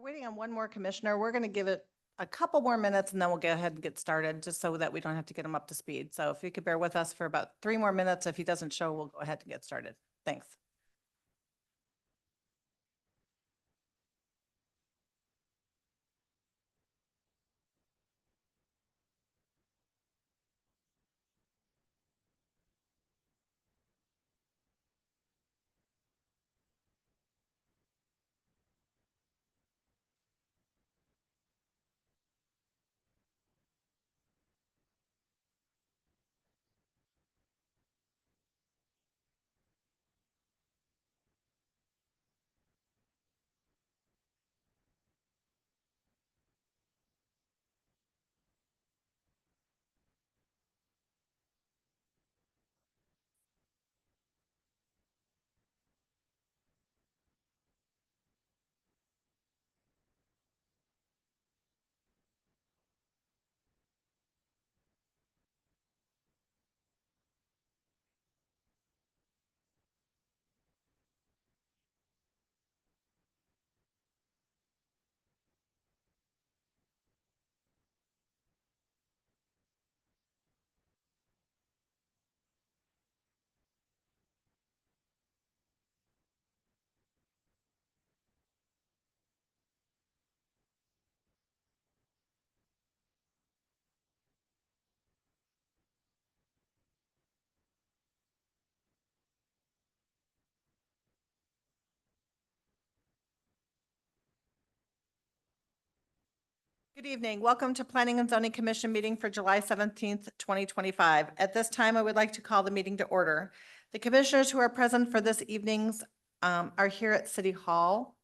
Waiting on one more commissioner. We're going to give it a couple more minutes and then we'll go ahead and get started, just so that we don't have to get him up to speed. So if you could bear with us for about 3 more minutes, if he doesn't show, we'll go ahead and get started. Thanks. Good evening. Welcome to Planning and Zoning Commission meeting for July 17th, 2025. At this time, I would like to call the meeting to order. The commissioners who are present for this evening's are here at City Hall.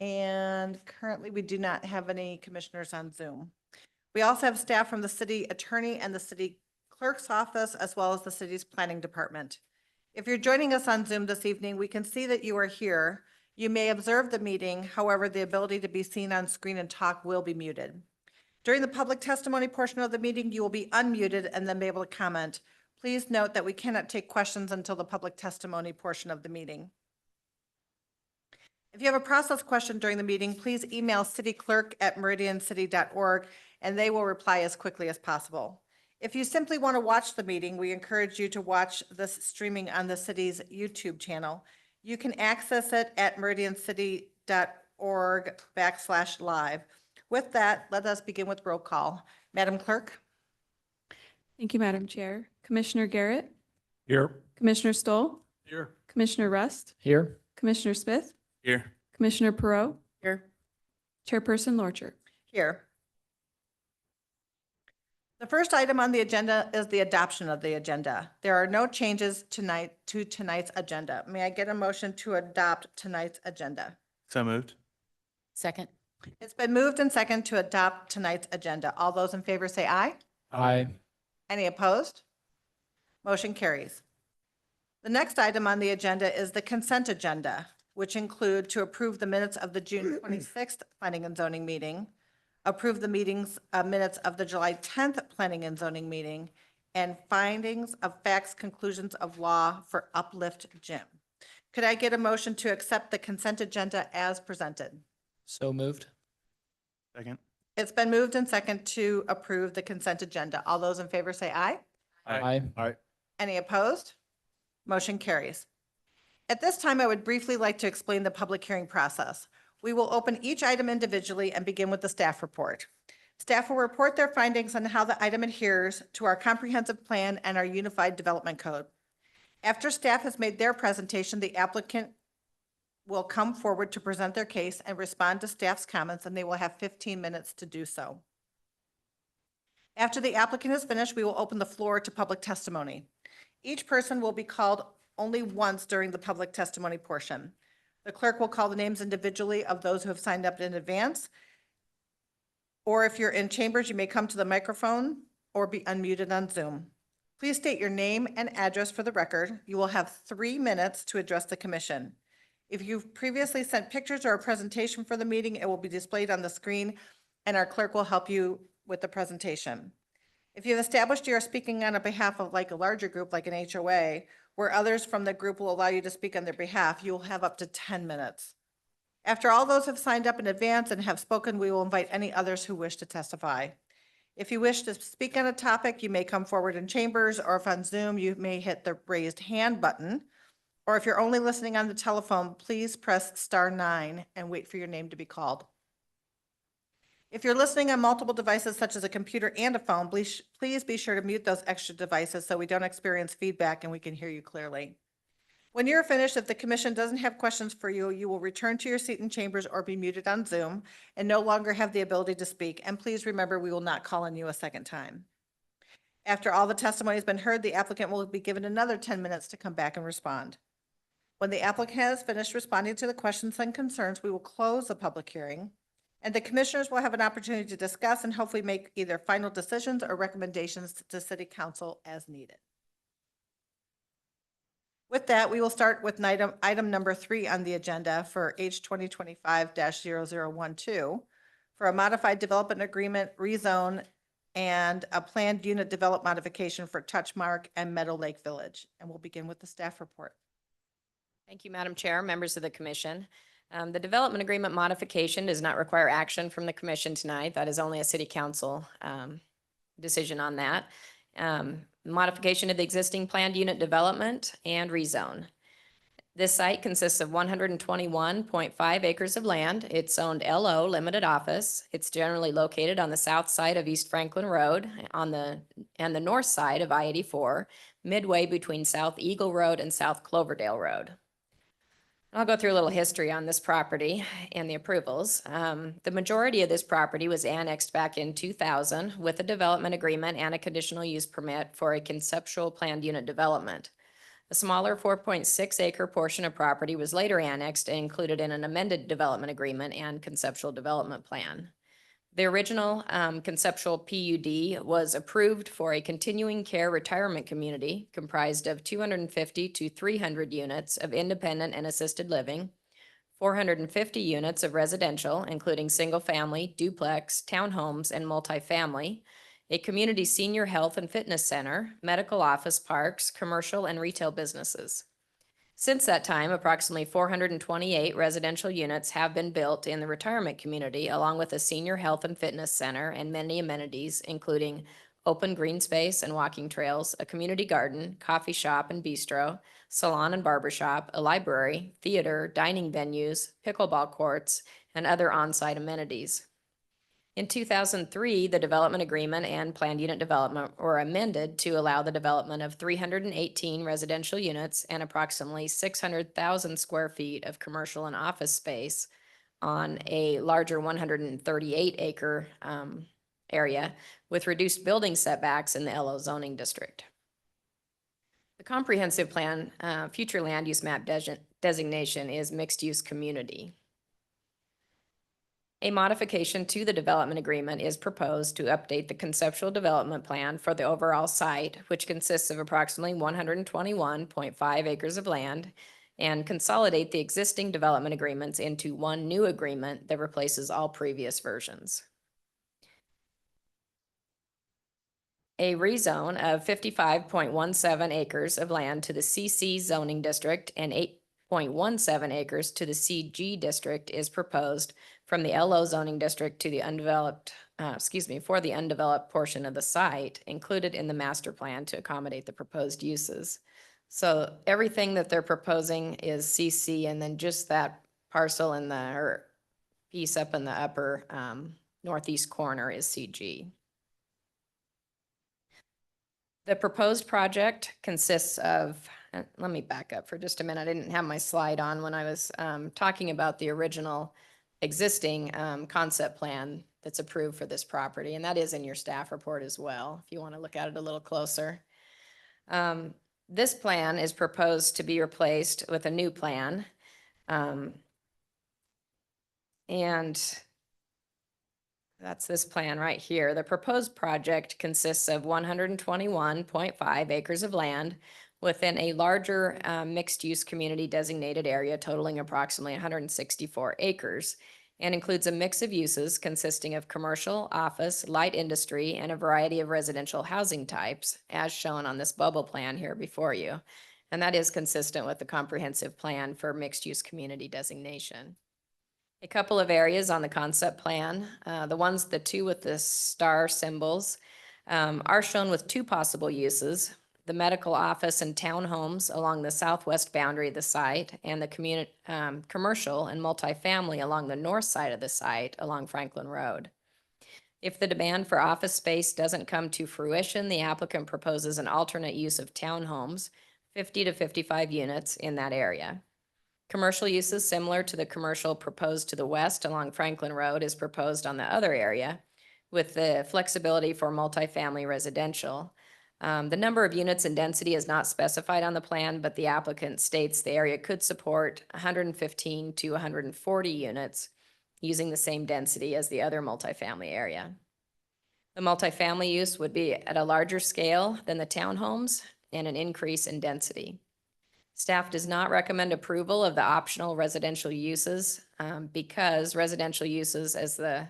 And currently we do not have any commissioners on Zoom. We also have staff from the city attorney and the city clerk's office, as well as the city's planning department. If you're joining us on Zoom this evening, we can see that you are here. You may observe the meeting. However, the ability to be seen on screen and talk will be muted. During the public testimony portion of the meeting, you will be unmuted and then be able to comment. Please note that we cannot take questions until the public testimony portion of the meeting. If you have a process question during the meeting, please email cityclerk@meridiancity.org and they will reply as quickly as possible. If you simply want to watch the meeting, we encourage you to watch this streaming on the city's YouTube channel. You can access it at meridiancity.org/live. With that, let us begin with roll call. Madam Clerk? Thank you, Madam Chair. Commissioner Garrett, Here. Commissioner Stoll, Here. Commissioner Rust, Here. Commissioner Smith, Here. Commissioner Perot, Here. Chairperson Lorcher. Here. The first item on the agenda is the adoption of the agenda. There are no changes tonight to tonight's agenda. May I get a motion to adopt tonight's agenda? So moved. Second. It's been moved and second to adopt tonight's agenda. All those in favor say aye. Aye. Any opposed? Motion carries. The next item on the agenda is the consent agenda, which include to approve the minutes of the June 26th Planning and Zoning meeting, approve the minutes of the July 10th Planning and Zoning meeting, and findings of facts, conclusions of law for Uplift Gym. Could I get a motion to accept the consent agenda as presented? So moved. Second. It's been moved and second to approve the consent agenda. All those in favor say aye. Aye. Aye. Any opposed? Motion carries. At this time, I would briefly like to explain the public hearing process. We will open each item individually and begin with the staff report. Staff will report their findings on how the item adheres to our comprehensive plan and our unified development code. After staff has made their presentation, the applicant will come forward to present their case and respond to staff's comments, and they will have 15 minutes to do so. After the applicant is finished, we will open the floor to public testimony. Each person will be called only once during the public testimony portion. The clerk will call the names individually of those who have signed up in advance. Or if you're in chambers, you may come to the microphone or be unmuted on Zoom. Please state your name and address for the record. You will have 3 minutes to address the commission. If you've previously sent pictures or a presentation for the meeting, it will be displayed on the screen and our clerk will help you with the presentation. If you've established you are speaking on behalf of like a larger group, like an HOA, where others from the group will allow you to speak on their behalf, you will have up to 10 minutes. After all those have signed up in advance and have spoken, we will invite any others who wish to testify. If you wish to speak on a topic, you may come forward in chambers, or if on Zoom, you may hit the raised hand button. Or if you're only listening on the telephone, please press *9 and wait for your name to be called. If you're listening on multiple devices such as a computer and a phone, please be sure to mute those extra devices so we don't experience feedback and we can hear you clearly. When you're finished, if the commission doesn't have questions for you, you will return to your seat in chambers or be muted on Zoom and no longer have the ability to speak. And please remember, we will not call on you a second time. After all the testimony has been heard, the applicant will be given another 10 minutes to come back and respond. When the applicant has finished responding to the questions and concerns, we will close the public hearing, and the commissioners will have an opportunity to discuss and hopefully make either final decisions or recommendations to City Council as needed. With that, we will start with item number 3 on the agenda for H 2025-0012 for a modified development agreement rezone and a planned unit develop modification for Touchmark and Meadow Lake Village. And we'll begin with the staff report. Thank you, Madam Chair, members of the commission. The development agreement modification does not require action from the commission tonight. That is only a city council decision on that. Modification of the existing planned unit development and rezone. This site consists of 121.5 acres of land. It's owned LO Limited Office. It's generally located on the south side of East Franklin Road and the north side of I-84, midway between South Eagle Road and South Cloverdale Road. I'll go through a little history on this property and the approvals. The majority of this property was annexed back in 2000 with a development agreement and a conditional use permit for a conceptual planned unit development. A smaller 4.6 acre portion of property was later annexed and included in an amended development agreement and conceptual development plan. The original conceptual PUD was approved for a continuing care retirement community comprised of 250 to 300 units of independent and assisted living, 450 units of residential, including single-family, duplex, townhomes, and multifamily, a community senior health and fitness center, medical office parks, commercial and retail businesses. Since that time, approximately 428 residential units have been built in the retirement community, along with a senior health and fitness center and many amenities, including open green space and walking trails, a community garden, coffee shop and bistro, salon and barbershop, a library, theater, dining venues, pickleball courts, and other on-site amenities. In 2003, the development agreement and planned unit development were amended to allow the development of 318 residential units and approximately 600,000 square feet of commercial and office space on a larger 138-acre area with reduced building setbacks in the LO zoning district. The comprehensive plan future land use map designation is mixed-use community. A modification to the development agreement is proposed to update the conceptual development plan for the overall site, which consists of approximately 121.5 acres of land, and consolidate the existing development agreements into one new agreement that replaces all previous versions. A rezone of 55.17 acres of land to the CC zoning district and 8.17 acres to the CG district is proposed from the LO zoning district to the for the undeveloped portion of the site included in the master plan to accommodate the proposed uses. So everything that they're proposing is CC, and then just that parcel in the piece up in the upper northeast corner is CG. The proposed project consists of, let me back up for just a minute. I didn't have my slide on when I was talking about the original existing concept plan that's approved for this property, and that is in your staff report as well, if you want to look at it a little closer. This plan is proposed to be replaced with a new plan, and that's this plan right here. The proposed project consists of 121.5 acres of land within a larger mixed-use community designated area totaling approximately 164 acres, and includes a mix of uses consisting of commercial, office, light industry, and a variety of residential housing types, as shown on this bubble plan here before you. And that is consistent with the comprehensive plan for mixed-use community designation. A couple of areas on the concept plan, the two with the star symbols, are shown with two possible uses: the medical office and townhomes along the southwest boundary of the site, and the commercial and multifamily along the north side of the site along Franklin Road. If the demand for office space doesn't come to fruition, the applicant proposes an alternate use of townhomes, 50 to 55 units in that area. Commercial uses similar to the commercial proposed to the west along Franklin Road is proposed on the other area, with the flexibility for multifamily residential. The number of units and density is not specified on the plan, but the applicant states the area could support 115 to 140 units using the same density as the other multifamily area. The multifamily use would be at a larger scale than the townhomes and an increase in density. Staff does not recommend approval of the optional residential uses because residential uses, as the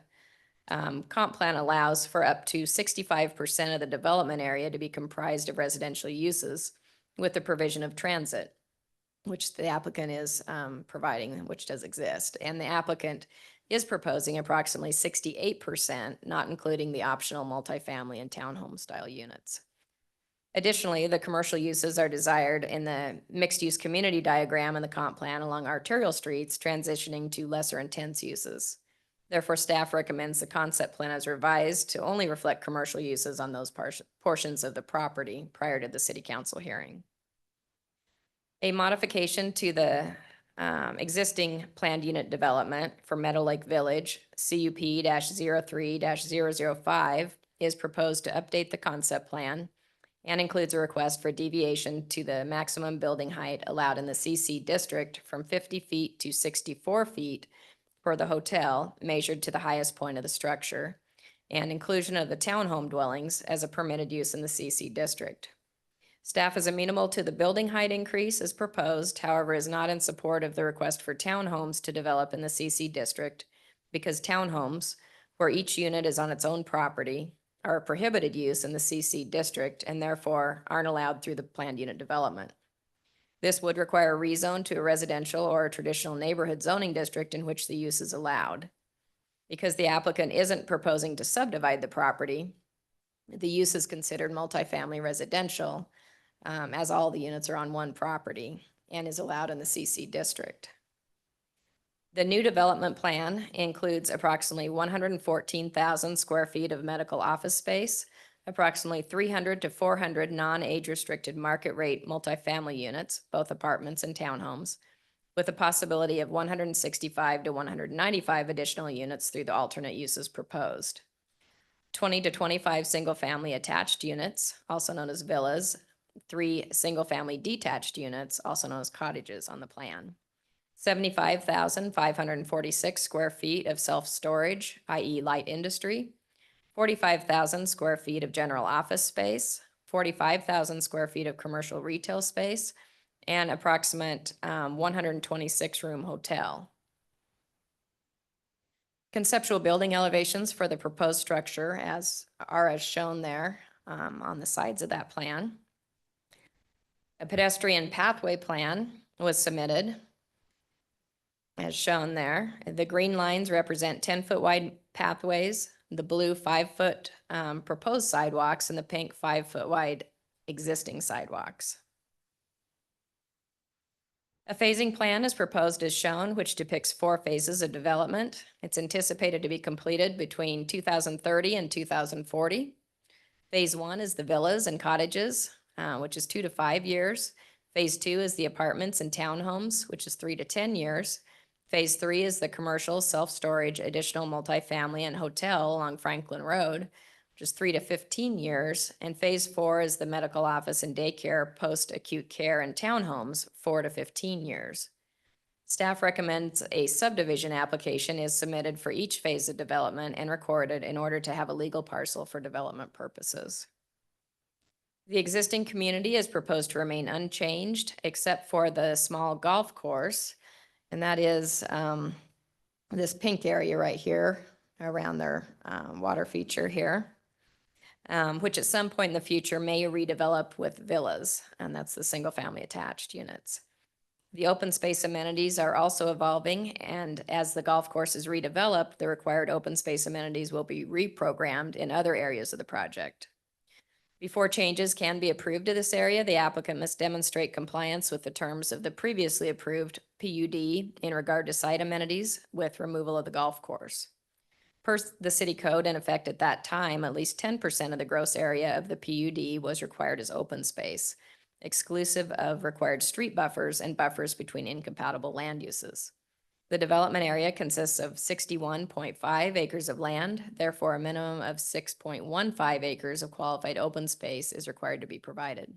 comp plan allows, for up to 65% of the development area to be comprised of residential uses with the provision of transit, which the applicant is providing, which does exist. And the applicant is proposing approximately 68%, not including the optional multifamily and townhome style units. Additionally, the commercial uses are desired in the mixed-use community diagram in the comp plan along arterial streets, transitioning to lesser intense uses. Therefore, staff recommends the concept plan as revised to only reflect commercial uses on those portions of the property prior to the city council hearing. A modification to the existing planned unit development for Meadow Lake Village, CUP-03-005, is proposed to update the concept plan and includes a request for deviation to the maximum building height allowed in the CC district from 50 feet to 64 feet for the hotel, measured to the highest point of the structure, and inclusion of the townhome dwellings as a permitted use in the CC district. Staff is amenable to the building height increase as proposed, however, is not in support of the request for townhomes to develop in the CC district because townhomes, where each unit is on its own property, are a prohibited use in the CC district and therefore aren't allowed through the planned unit development. This would require a rezone to a residential or a traditional neighborhood zoning district in which the use is allowed. Because the applicant isn't proposing to subdivide the property, the use is considered multifamily residential, as all the units are on one property and is allowed in the CC district. The new development plan includes approximately 114,000 square feet of medical office space, approximately 300 to 400 non-age restricted market rate multifamily units, both apartments and townhomes, with a possibility of 165 to 195 additional units through the alternate uses proposed. 20 to 25 single-family attached units, also known as villas, 3 single-family detached units, also known as cottages on the plan. 75,546 square feet of self-storage, i.e. light industry, 45,000 square feet of general office space, 45,000 square feet of commercial retail space, and approximate 126-room hotel. Conceptual building elevations for the proposed structure as shown there on the sides of that plan. A pedestrian pathway plan was submitted as shown there. The green lines represent 10-foot wide pathways, the blue 5-foot proposed sidewalks, and the pink 5-foot wide existing sidewalks. A phasing plan is proposed as shown, which depicts 4 phases of development. It's anticipated to be completed between 2030 and 2040. Phase 1 is the villas and cottages, which is 2 to 5 years. Phase 2 is the apartments and townhomes, which is 3 to 10 years. Phase 3 is the commercial, self-storage, additional multifamily, and hotel along Franklin Road, which is 3 to 15 years. And Phase 4 is the medical office and daycare, post-acute care, and townhomes, 4 to 15 years. Staff recommends a subdivision application is submitted for each phase of development and recorded in order to have a legal parcel for development purposes. The existing community is proposed to remain unchanged except for the small golf course, and that is this pink area right here around their water feature here, which at some point in the future may redevelop with villas, and that's the single family attached units. The open space amenities are also evolving, and as the golf course is redeveloped, the required open space amenities will be reprogrammed in other areas of the project. Before changes can be approved to this area, the applicant must demonstrate compliance with the terms of the previously approved PUD in regard to site amenities with removal of the golf course. Per the city code in effect at that time, at least 10% of the gross area of the PUD was required as open space, exclusive of required street buffers and buffers between incompatible land uses. The development area consists of 61.5 acres of land, therefore a minimum of 6.15 acres of qualified open space is required to be provided.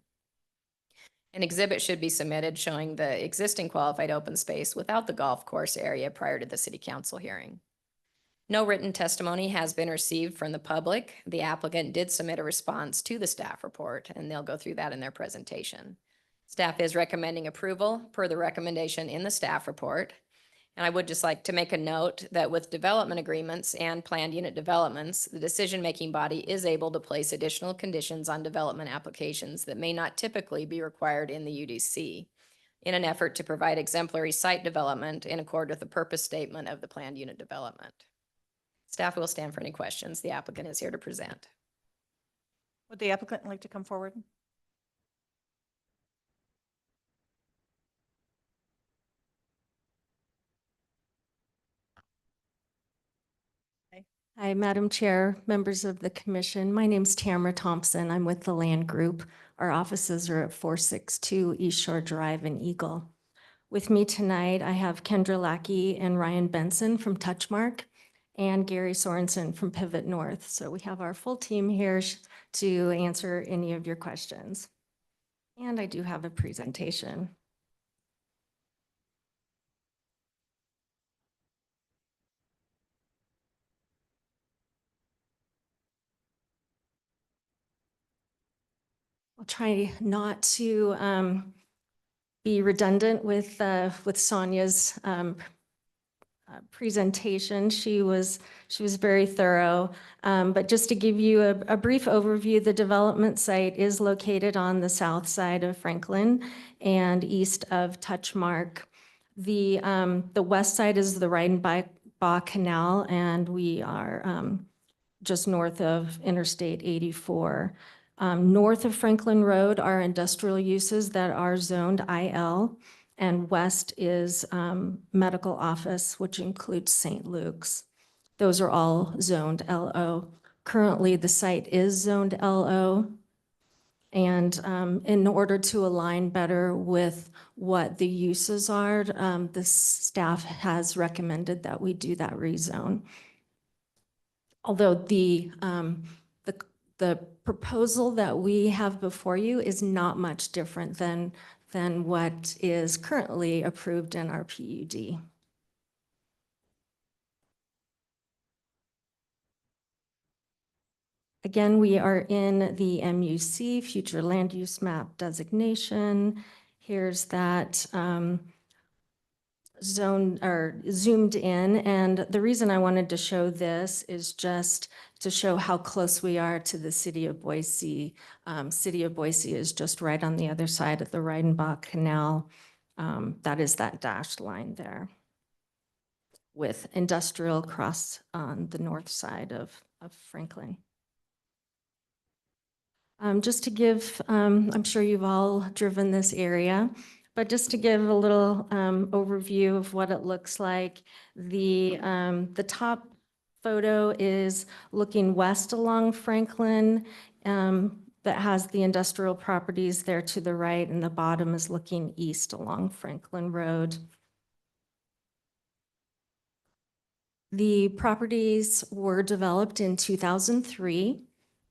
An exhibit should be submitted showing the existing qualified open space without the golf course area prior to the city council hearing. No written testimony has been received from the public. The applicant did submit a response to the staff report, and they'll go through that in their presentation. Staff is recommending approval per the recommendation in the staff report. And I would just like to make a note that with development agreements and planned unit developments, the decision-making body is able to place additional conditions on development applications that may not typically be required in the UDC in an effort to provide exemplary site development in accord with the purpose statement of the planned unit development. Staff will stand for any questions. The applicant is here to present. Would the applicant like to come forward? Hi, Madam Chair, members of the commission. My name's Tamara Thompson. I'm with the Land Group. Our offices are at 462 East Shore Drive in Eagle. With me tonight, I have Kendra Lackey and Ryan Benson from Touchmark and Gary Sorensen from Pivot North. So we have our full team here to answer any of your questions. And I do have a presentation. I'll try not to be redundant with Sonia's presentation. She was very thorough. But just to give you a brief overview, the development site is located on the south side of Franklin and east of Touchmark. The west side is the Reidenbach Canal, and we are just north of Interstate 84. North of Franklin Road are industrial uses that are zoned IL, and west is medical office, which includes St. Luke's. Those are all zoned LO. Currently, the site is zoned LO, and in order to align better with what the uses are, the staff has recommended that we do that rezone. Although the proposal that we have before you is not much different than what is currently approved in our PUD. Again, we are in the MUC, Future Land Use Map designation. Here's that zone or zoomed in, and the reason I wanted to show this is just to show how close we are to the city of Boise. City of Boise is just right on the other side of the Reidenbach Canal. That is that dashed line there with industrial across on the north side of Franklin. Just to give, I'm sure you've all driven this area, but just to give a little overview of what it looks like, the top photo is looking west along Franklin that has the industrial properties there to the right, and the bottom is looking east along Franklin Road. The properties were developed in 2003,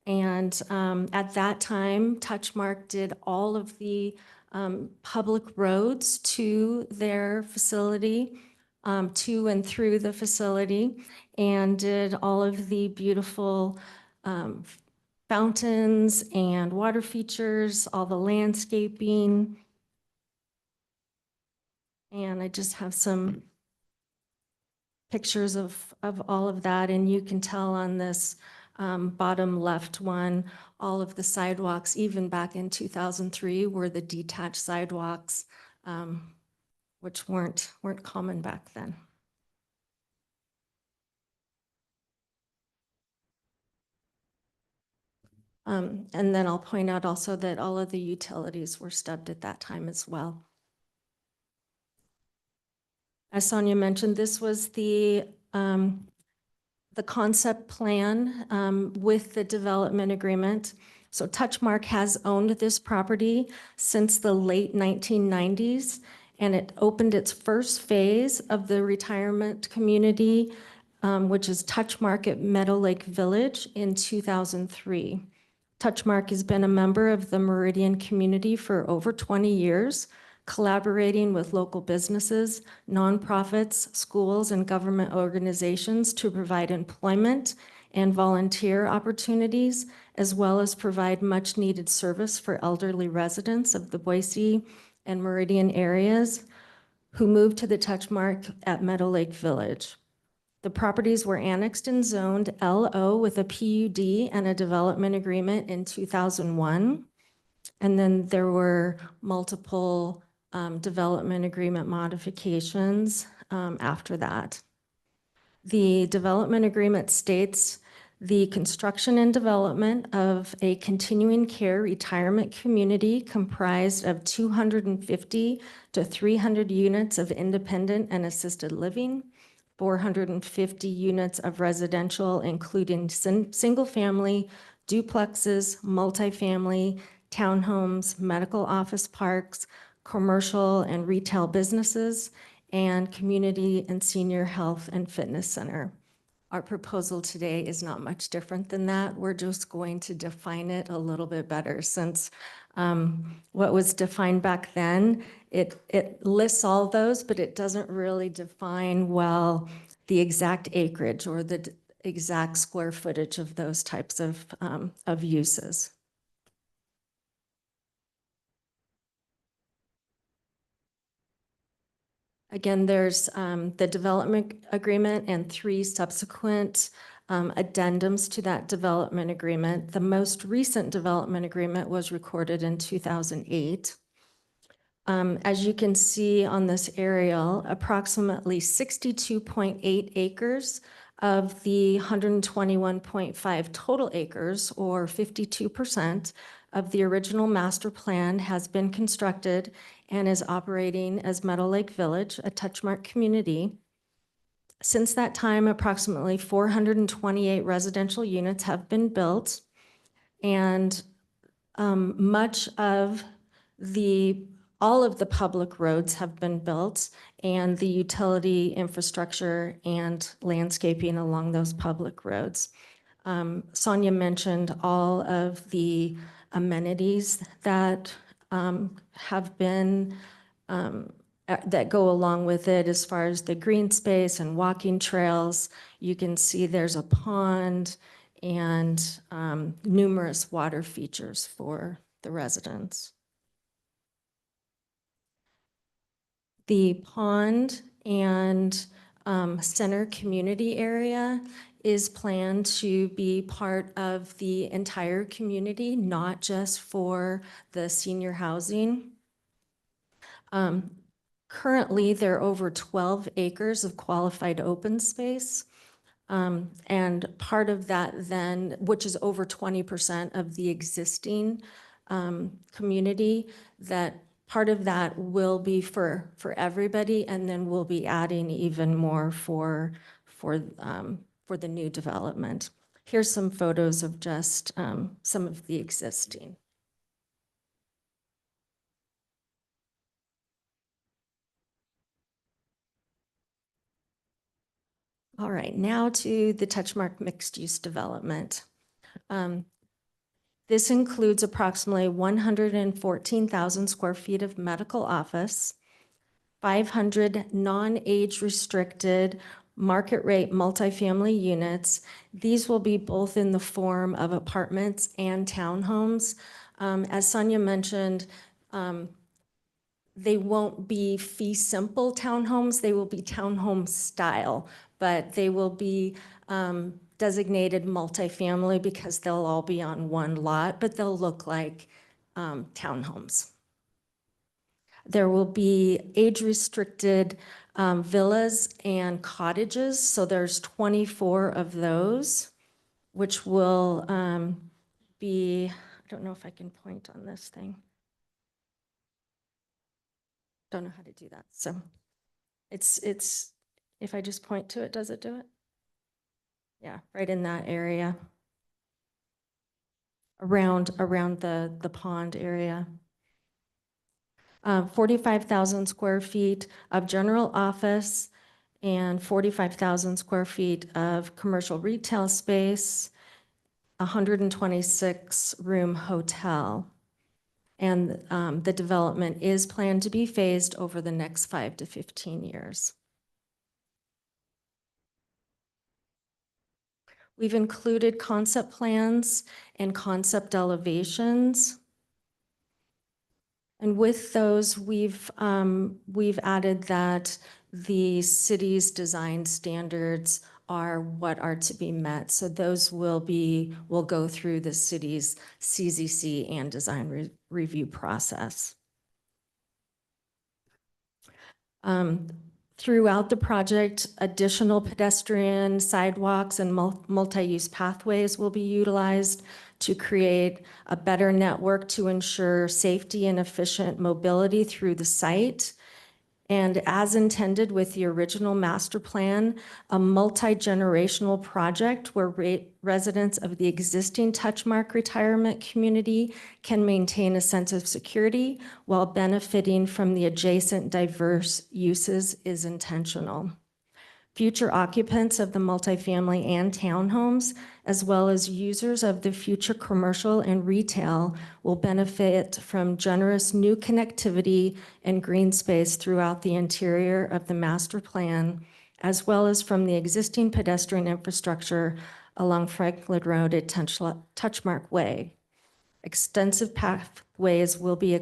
and at that time, Touchmark did all of the public roads to their facility, to and through the facility, and did all of the beautiful fountains and water features, all the landscaping. And I just have some pictures of all of that, and you can tell on this bottom left one, all of the sidewalks, even back in 2003, were the detached sidewalks which weren't common back then. And then I'll point out also that all of the utilities were stubbed at that time as well. As Sonia mentioned, this was the concept plan with the development agreement. So Touchmark has owned this property since the late 1990s, and it opened its first phase of the retirement community, which is Touchmark at Meadow Lake Village in 2003. Touchmark has been a member of the Meridian community for over 20 years, collaborating with local businesses, nonprofits, schools, and government organizations to provide employment and volunteer opportunities, as well as provide much-needed service for elderly residents of the Boise and Meridian areas who moved to the Touchmark at Meadow Lake Village. The properties were annexed and zoned LO with a PUD and a development agreement in 2001. And then there were multiple development agreement modifications after that. The development agreement states the construction and development of a continuing care retirement community comprised of 250 to 300 units of independent and assisted living, 450 units of residential, including single-family, duplexes, multifamily, townhomes, medical office parks, commercial and retail businesses, and community and senior health and fitness center. Our proposal today is not much different than that. We're just going to define it a little bit better since what was defined back then, it lists all those, but it doesn't really define well the exact acreage or the exact square footage of those types of uses. Again, there's the development agreement and 3 subsequent addendums to that development agreement. The most recent development agreement was recorded in 2008. As you can see on this aerial, approximately 62.8 acres of the 121.5 total acres, or 52%, of the original master plan has been constructed and is operating as Meadow Lake Village, a Touchmark community. Since that time, approximately 428 residential units have been built, and much of all of the public roads have been built, and the utility infrastructure and landscaping along those public roads. Sonia mentioned all of the amenities that have been that go along with it, as far as the green space and walking trails. You can see there's a pond and numerous water features for the residents. The pond and center community area is planned to be part of the entire community, not just for the senior housing. Currently, there are over 12 acres of qualified open space. And part of that then, which is over 20% of the existing community, that part of that will be for everybody, and then we'll be adding even more for the new development. Here's some photos of just some of the existing. All right, now to the Touchmark mixed-use development. This includes approximately 114,000 square feet of medical office, 500 non-age restricted market rate multifamily units. These will be both in the form of apartments and townhomes. As Sonia mentioned, they won't be fee simple townhomes, they will be townhome style, but they will be designated multifamily because they'll all be on one lot, but they'll look like townhomes. There will be age-restricted villas and cottages, so there's 24 of those, which will be, I don't know if I can point on this thing. Don't know how to do that, so it's, if I just point to it, does it do it? Yeah, right in that area. Around the pond area. 45,000 square feet of general office and 45,000 square feet of commercial retail space, 126-room hotel. And the development is planned to be phased over the next 5 to 15 years. We've included concept plans and concept elevations. And with those, we've added that the city's design standards are what are to be met. So those will go through the city's CZC and design review process. Throughout the project, additional pedestrian sidewalks and multi-use pathways will be utilized to create a better network to ensure safety and efficient mobility through the site. And as intended with the original master plan, a multi-generational project where residents of the existing Touchmark retirement community can maintain a sense of security while benefiting from the adjacent diverse uses is intentional. Future occupants of the multifamily and townhomes, as well as users of the future commercial and retail, will benefit from generous new connectivity and green space throughout the interior of the master plan, as well as from the existing pedestrian infrastructure along Franklin Road at Touchmark Way. Extensive pathways will be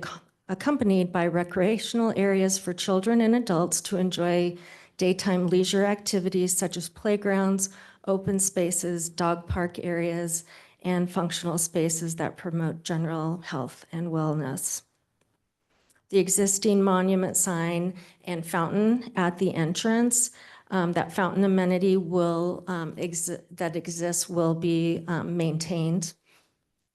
accompanied by recreational areas for children and adults to enjoy daytime leisure activities such as playgrounds, open spaces, dog park areas, and functional spaces that promote general health and wellness. The existing monument sign and fountain at the entrance, that fountain amenity will that exists will be maintained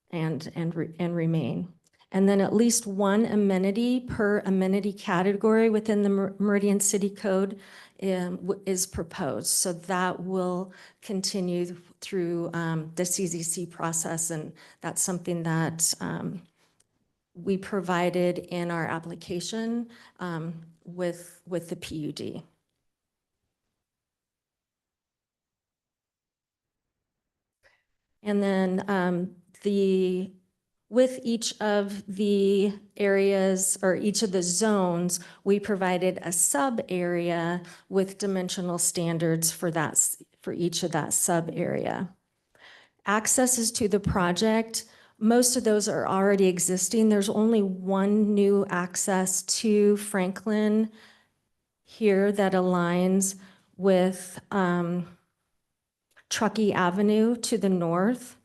and remain. And then at least one amenity per amenity category within the Meridian City Code is proposed. So that will continue through the CZC process, and that's something that we provided in our application with the PUD. And then with each of the areas or each of the zones, we provided a sub area with dimensional standards for each of that sub area. Accesses to the project, most of those are already existing. There's only one new access to Franklin here that aligns with Truckee Avenue to the north.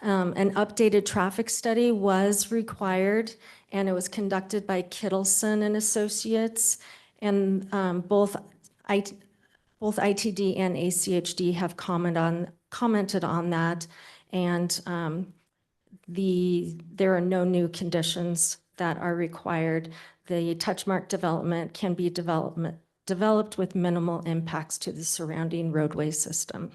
An updated traffic study was required, and it was conducted by Kittleson and Associates, and both ITD and ACHD have commented on that, and there are no new conditions that are required. The Touchmark development can be developed with minimal impacts to the surrounding roadway system.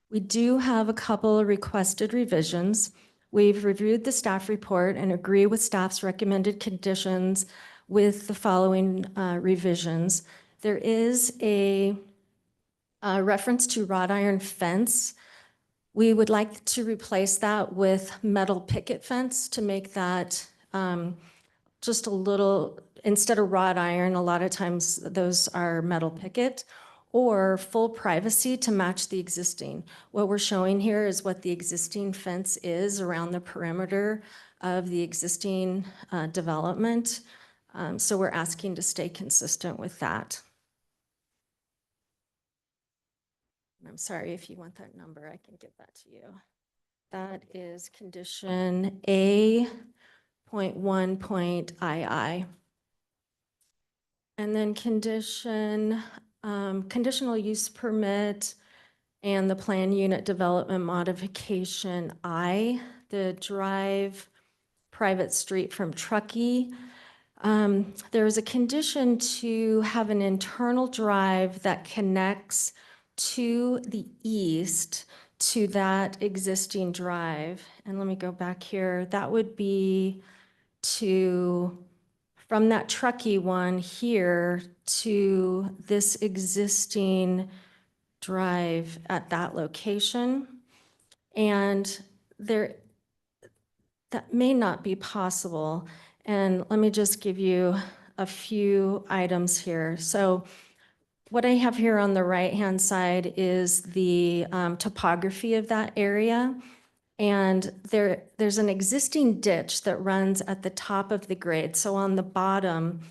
We do have a couple of requested revisions. We've reviewed the staff report and agree with staff's recommended conditions with the following revisions. There is a reference to wrought iron fence. We would like to replace that with metal picket fence to make that just a little, instead of wrought iron, a lot of times those are metal picket, or full privacy to match the existing. What we're showing here is what the existing fence is around the perimeter of the existing development. So we're asking to stay consistent with that. I'm sorry, if you want that number, I can give that to you. That is condition A .1.II. And then conditional use permit and the plan unit development modification I, the drive private street from Truckee. There is a condition to have an internal drive that connects to the east to that existing drive. And let me go back here. That would be from that Truckee one here to this existing drive at that location. And that may not be possible. And let me just give you a few items here. So what I have here on the right-hand side is the topography of that area. And there's an existing ditch that runs at the top of the grade. So on the bottom,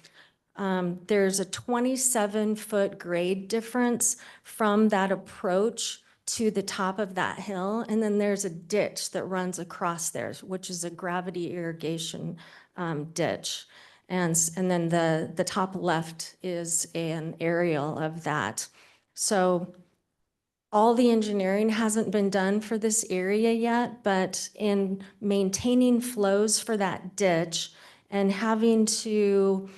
there's a 27-foot grade difference from that approach to the top of that hill. And then there's a ditch that runs across there, which is a gravity irrigation ditch. And then the top left is an aerial of that. So all the engineering hasn't been done for this area yet, but in maintaining flows for that ditch and having to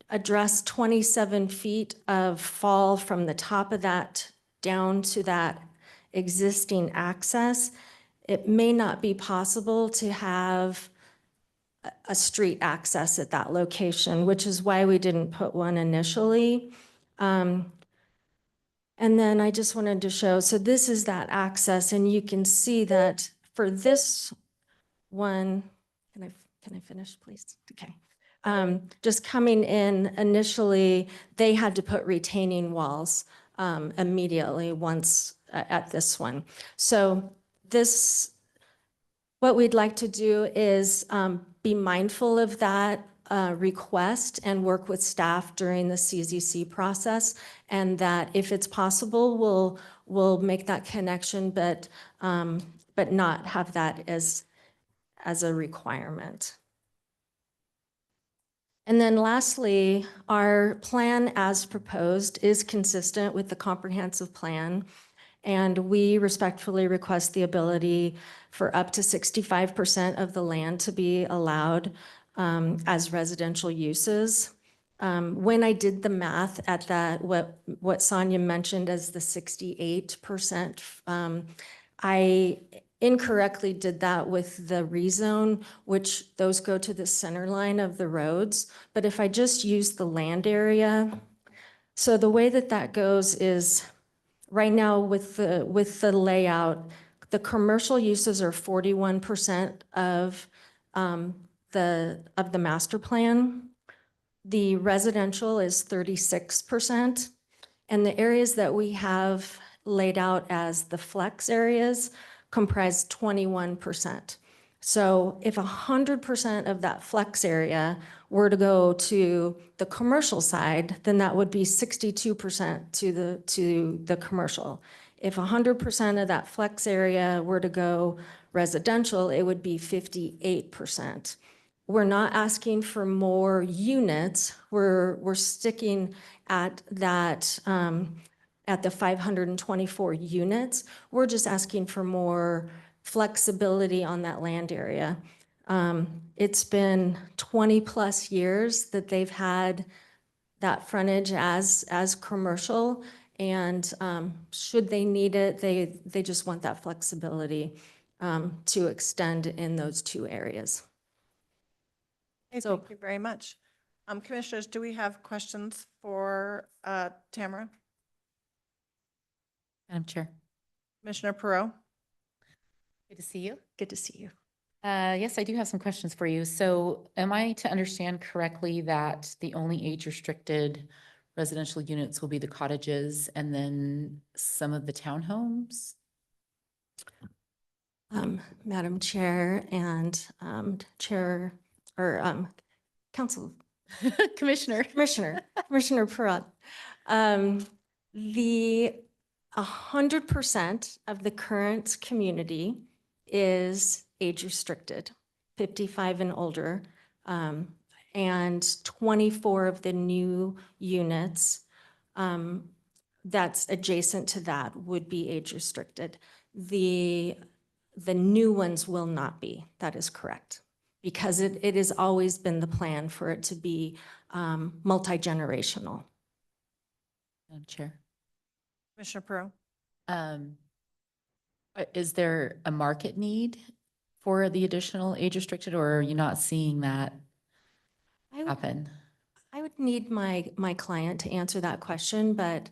address 27 feet of fall from the top of that down to that existing access, it may not be possible to have a street access at that location, which is why we didn't put one initially. And then I just wanted to show, so this is that access, and you can see that for this one, can I finish, please? Okay. Just coming in initially, they had to put retaining walls immediately once at this one. So what we'd like to do is be mindful of that request and work with staff during the CZC process, and that if it's possible, we'll make that connection, but not have that as a requirement. And then lastly, our plan as proposed is consistent with the comprehensive plan, and we respectfully request the ability for up to 65% of the land to be allowed as residential uses. When I did the math at that, what Sonia mentioned as the 68%, I incorrectly did that with the rezone, which those go to the center line of the roads. But if I just use the land area, so the way that goes is right now with the layout, the commercial uses are 41% of the master plan. The residential is 36%. And the areas that we have laid out as the flex areas comprise 21%. So if 100% of that flex area were to go to the commercial side, then that would be 62% to the commercial. If 100% of that flex area were to go residential, it would be 58%. We're not asking for more units. We're sticking at that at the 524 units. We're just asking for more flexibility on that land area. It's been 20 plus years that they've had that frontage as commercial, and should they need it, they just want that flexibility to extend in those two areas. Okay, So- thank you very much. Commissioners, do we have questions for Tamara? Madam Chair, Commissioner Perot? good to see you. Good to see you. Yes, I do have some questions for you. So am I to understand correctly that the only age-restricted residential units will be the cottages and then some of the townhomes? Madam Chair and Council Commissioner. Commissioner Perot. The 100% of the current community is age restricted. 55 and older. And 24 of the new units that's adjacent to that would be age restricted. The new ones will not be, that is correct. Because it has always been the plan for it to be multi-generational. Madam Chair. Commissioner Pearl? Is there a market need for the additional age restricted, or are you not seeing that happen? I would need my client to answer that question, but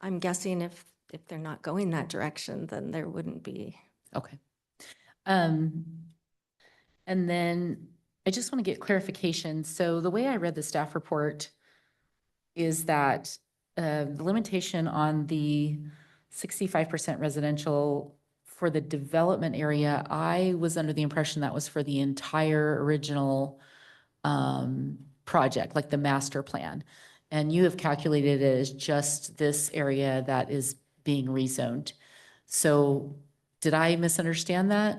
I'm guessing if they're not going that direction, then there wouldn't be. Okay. And then I just want to get clarification. So the way I read the staff report is that the limitation on the 65% residential for the development area, I was under the impression that was for the entire original project, like the master plan. And you have calculated it as just this area that is being rezoned. So did I misunderstand that?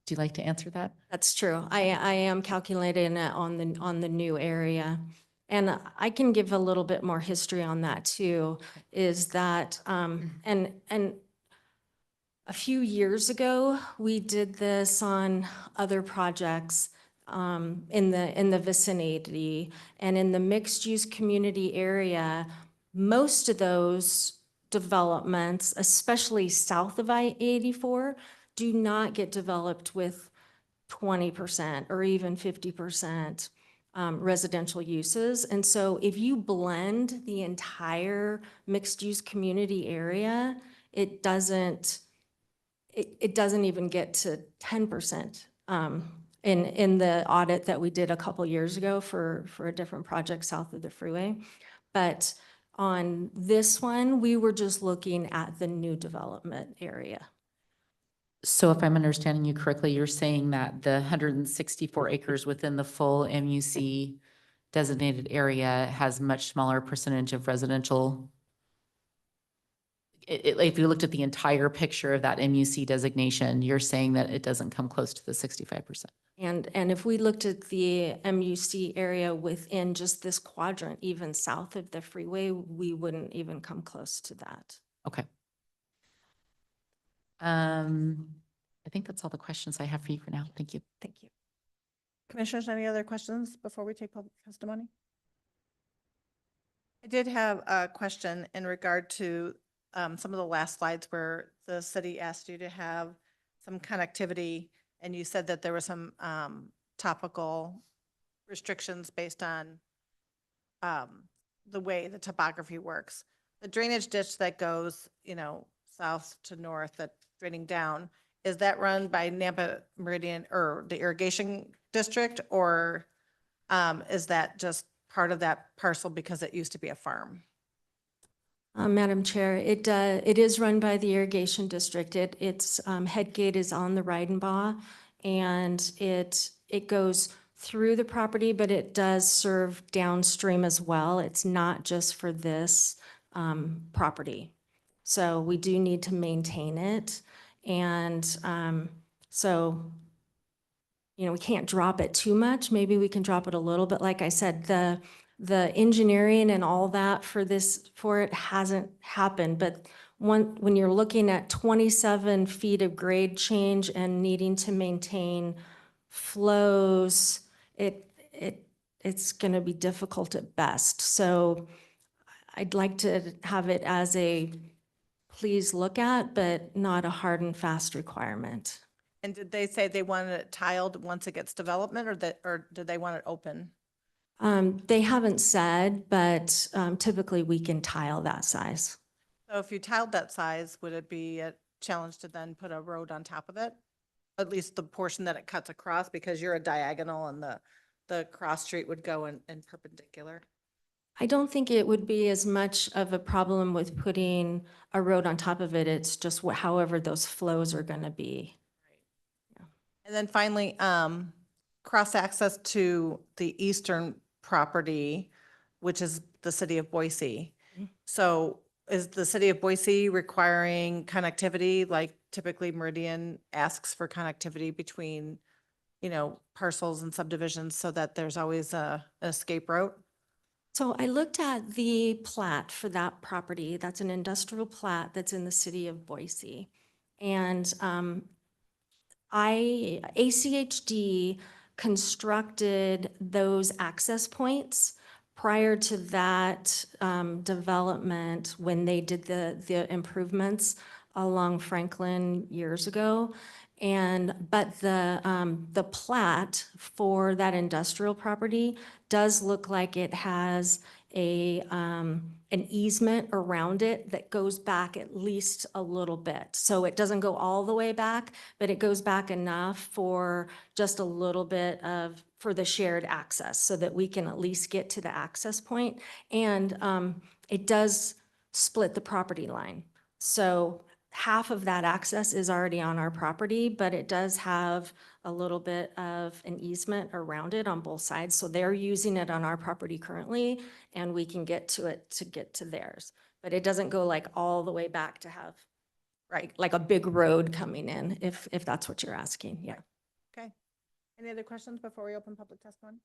Would you like to answer that? That's true. I am calculating it on the new area. And I can give a little bit more history on that too, is that, and a few years ago, we did this on other projects in the vicinity. And in the mixed-use community area, most of those developments, especially south of I-84, do not get developed with 20% or even 50% residential uses. And so if you blend the entire mixed-use community area, it doesn't even get to 10%. In the audit that we did a couple years ago for a different project south of the freeway. But on this one, we were just looking at the new development area. So if I'm understanding you correctly, you're saying that the 164 acres within the full MUC designated area has much smaller percentage of residential. If you looked at the entire picture of that MUC designation, you're saying that it doesn't come close to the 65%. And if we looked at the MUC area within just this quadrant, even south of the freeway, we wouldn't even come close to that. Okay. I think that's all the questions I have for you for now. Thank you. Thank you. Commissioners, any other questions before we take public testimony? I did have a question in regard to some of the last slides where the city asked you to have some connectivity, and you said that there were some topical restrictions based on the way the topography works. The drainage ditch that goes, south to north, that draining down, is that run by Nampa Meridian or the irrigation district, or is that just part of that parcel because it used to be a farm? Madam Chair, it is run by the irrigation district. Its head gate is on the Reidenbach, and it goes through the property, but it does serve downstream as well. It's not just for this property. So we do need to maintain it. And so, we can't drop it too much. Maybe we can drop it a little bit. Like I said, the engineering and all that for it hasn't happened. But when you're looking at 27 feet of grade change and needing to maintain flows, it's going to be difficult at best. So I'd like to have it as a please look at, but not a hard and fast requirement. And did they say they wanted it tiled once it gets development, or did they want it open? They haven't said, but typically we can tile that size. So if you tiled that size, would it be a challenge to then put a road on top of it? At least the portion that it cuts across, because you're a diagonal and the cross street would go in perpendicular? I don't think it would be as much of a problem with putting a road on top of it. It's just however those flows are going to be. And then finally, cross access to the eastern property, which is the city of Boise. So is the city of Boise requiring connectivity like typically Meridian asks for connectivity between, parcels and subdivisions so that there's always an escape route. So I looked at the plat for that property. That's an industrial plat that's in the city of Boise. And ACHD constructed those access points prior to that development when they did the improvements along Franklin years ago. But the plat for that industrial property does look like it has an easement around it that goes back at least a little bit. So it doesn't go all the way back, but it goes back enough for just a little bit for the shared access so that we can at least get to the access point. And it does split the property line. So half of that access is already on our property, but it does have a little bit of an easement around it on both sides. So they're using it on our property currently, and we can get to it to get to theirs. But it doesn't go like all the way back to have, right, like a big road coming in, if that's what you're asking, yeah. Okay. Any other questions before we open public testimony?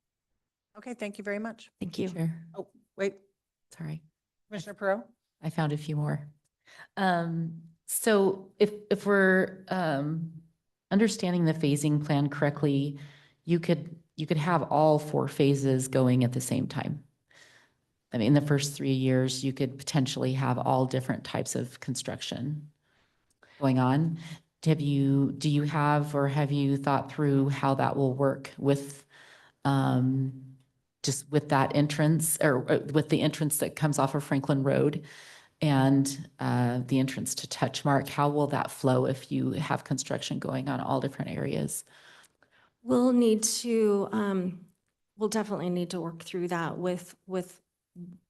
Okay, thank you very much. Thank you. Chair, Oh, wait, sorry. Commissioner Perot? I found a few more. So if we're understanding the phasing plan correctly, you could have all 4 phases going at the same time. I mean, in the first 3 years, you could potentially have all different types of construction going on. Do you have thought through how that will work with just with that entrance or with the entrance that comes off of Franklin Road and the entrance to Touchmark? How will that flow if you have construction going on all different areas? We'll definitely need to work through that with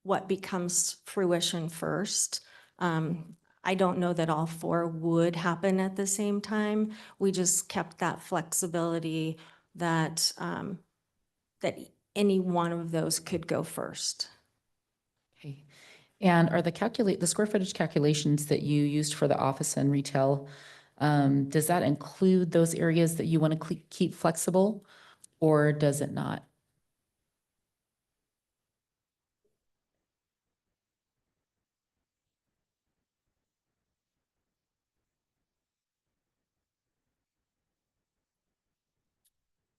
what becomes fruition first. I don't know that all 4 would happen at the same time. We just kept that flexibility that, that any one of those could go first. Okay. And are the square footage calculations that you used for the office and retail, does that include those areas that you want to keep flexible, or does it not?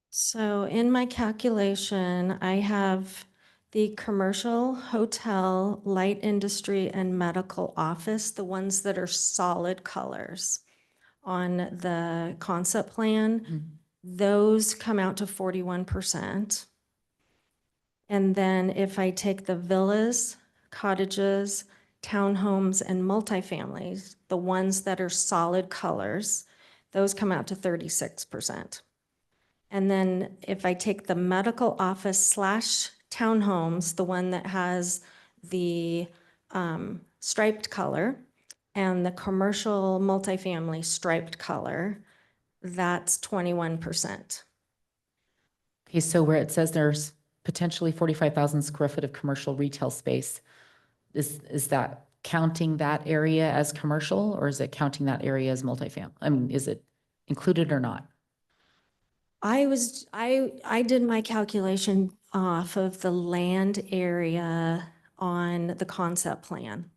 So in my calculation, I have the commercial, hotel, light industry, and medical office, the ones that are solid colors on the concept plan. Those come out to 41%. And then if I take the villas, cottages, townhomes, and multifamilies, the ones that are solid colors, those come out to 36%. And then if I take the medical office / townhomes, the one that has the striped color, and the commercial multifamily striped color, that's 21%. Okay, so where it says there's potentially 45,000 square foot of commercial retail space, is that counting that area as commercial, or is it counting that area as multifamily? I mean, is it included or not? I did my calculation off of the land area on the concept plan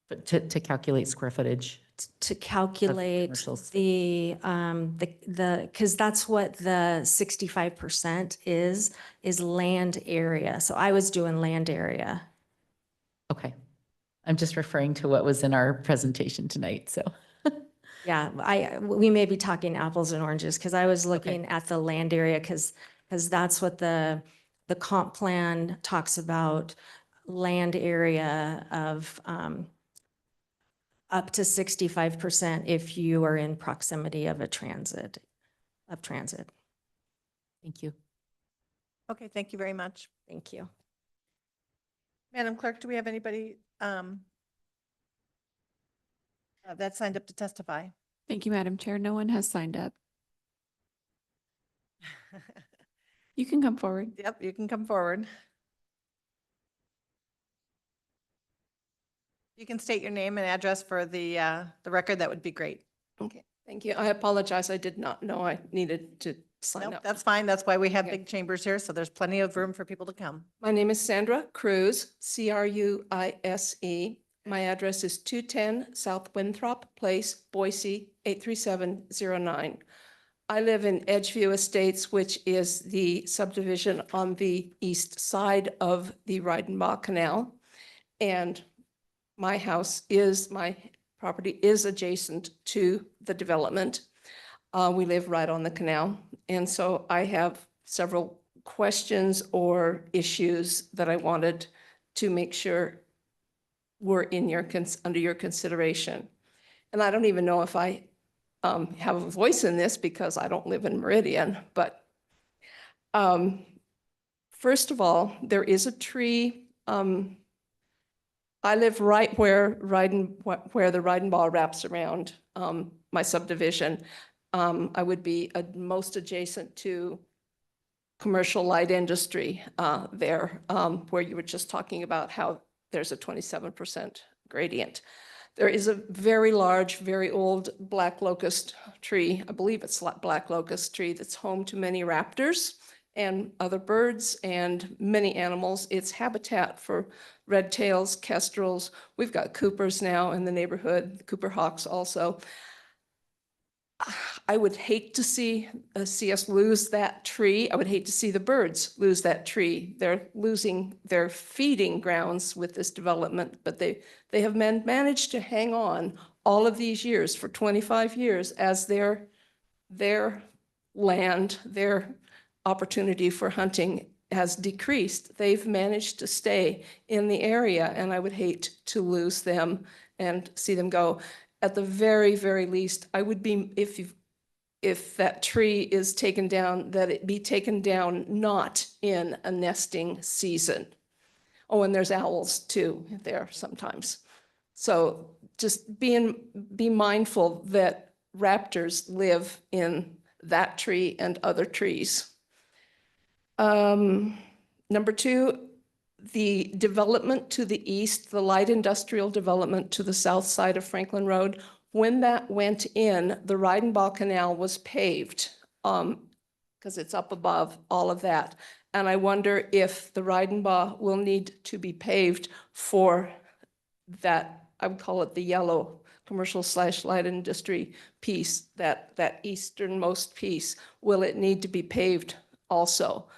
But to calculate square footage? to calculate commercials. because that's what the 65% is land area. So I was doing land area. Okay. I'm just referring to what was in our presentation tonight, so. Yeah, we may be talking apples and oranges because I was looking at the land area because that's what the comp plan talks about, land area of up to 65% if you are in proximity of transit. Thank you. Okay, thank you very much. Thank you. Madam Clerk, do we have anybody that signed up to testify? Thank you, Madam Chair. No one has signed up. You can come forward. Yep, you can come forward. You can state your name and address for the record. That would be great. Okay, thank you. I apologize. I did not know I needed to sign Nope, up. that's fine. That's why we have Okay. big chambers here, so there's plenty of room for people to come. My name is Sandra Cruz, Cruise. My address is 210 South Winthrop Place, Boise, 83709. I live in Edgeview Estates, which is the subdivision on the east side of the Reidenbach Canal. And my property is adjacent to the development. We live right on the canal. And so I have several questions or issues that I wanted to make sure were in under your consideration. And I don't even know if I have a voice in this because I don't live in Meridian, but first of all, there is a tree. I live right where the Reidenbach wraps around my subdivision. I would be most adjacent to commercial light industry there, where you were just talking about how there's a 27% gradient. There is a very large, very old black locust tree. I believe it's black locust tree that's home to many raptors and other birds and many animals. It's habitat for red tails, kestrels. We've got Coopers now in the neighborhood, Cooper hawks also. I would hate to see us lose that tree. I would hate to see the birds lose that tree. They're losing their feeding grounds with this development, but they have managed to hang on all of these years for 25 years as their land, their opportunity for hunting has decreased. They've managed to stay in the area, and I would hate to lose them and see them go. At the very, very least, I would be, if that tree is taken down, that it be taken down not in a nesting season. Oh, and there's owls too there sometimes. So just be mindful that raptors live in that tree and other trees. Number two, the development to the east, the light industrial development to the south side of Franklin Road, when that went in, the Reidenbach Canal was paved because it's up above all of that. And I wonder if the Reidenbach will need to be paved for that, I would call it the yellow commercial / light industry piece, that easternmost piece. Will it need to be paved also?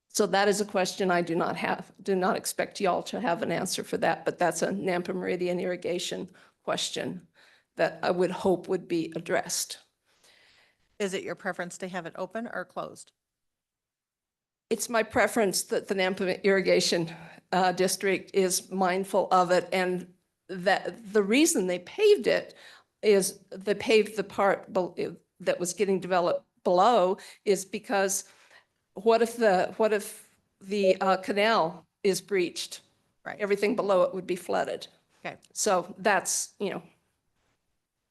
So that is a question I do not expect y'all to have an answer for that, but that's a Nampa Meridian irrigation question that I would hope would be addressed. Is it your preference to have it open or closed? It's my preference that the Nampa irrigation district is mindful of it, and that the reason they paved it is they paved the part that was getting developed below is because what if the canal is breached? Right. Everything below it would be flooded. Okay. So that's,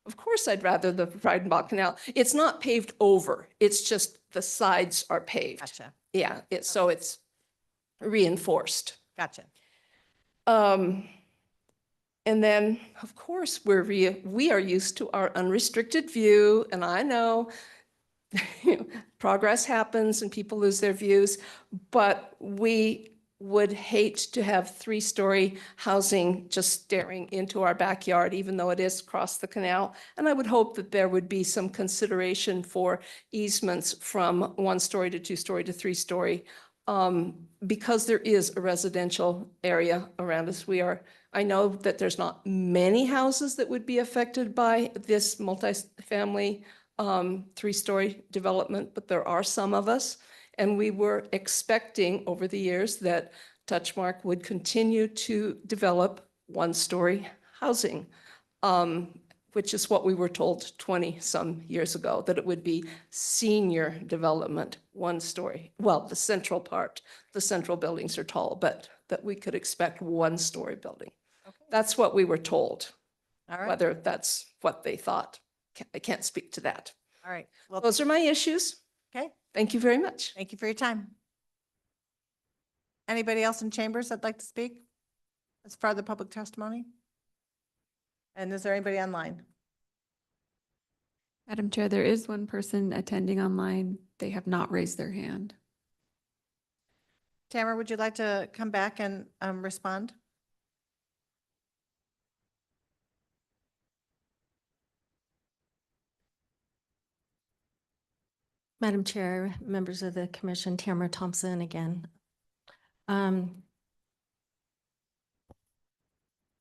of course I'd rather the Reidenbach Canal. It's not paved over. It's just the sides are paved. Gotcha. Yeah, so it's reinforced. Gotcha. And then, of course, we are used to our unrestricted view, and I know progress happens and people lose their views, but we would hate to have 3-story housing just staring into our backyard, even though it is across the canal. And I would hope that there would be some consideration for easements from 1-story to 2-story to 3-story, because there is a residential area around us. I know that there's not many houses that would be affected by this multifamily 3-story development, but there are some of us. And we were expecting over the years that Touchmark would continue to develop 1-story housing, which is what we were told 20-some years ago, that it would be senior development, 1-story. Well, the central part, the central buildings are tall, but that we could expect 1-story building. Okay. That's what we were told. All right. Whether that's what they thought, I can't speak to that. All right. Well, Those are my issues. okay. Thank you very much. Thank you for your time. Anybody else in chambers that'd like to speak? as far as the public testimony? And is there anybody online? Madam Chair, there is one person attending online. They have not raised their hand. Tamara, would you like to come back and respond? Madam Chair, members of the commission, Tamara Thompson again.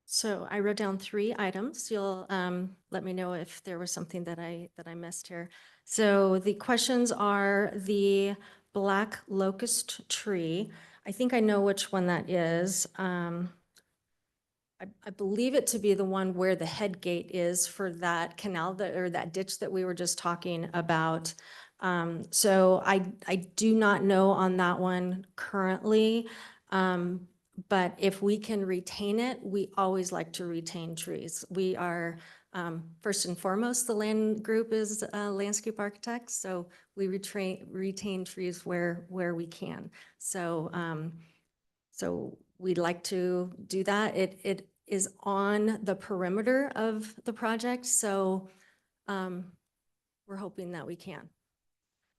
So I wrote down 3 items. You'll let me know if there was something that I missed here. So the questions are the black locust tree. I think I know which one that is. I believe it to be the one where the head gate is for that canal that, or that ditch that we were just talking about. So I do not know on that one currently. But if we can retain it, we always like to retain trees. We are, first and foremost, the land group is landscape architects, so we retain trees where we can. So, so we'd like to do that. It is on the perimeter of the project, so we're hoping that we can.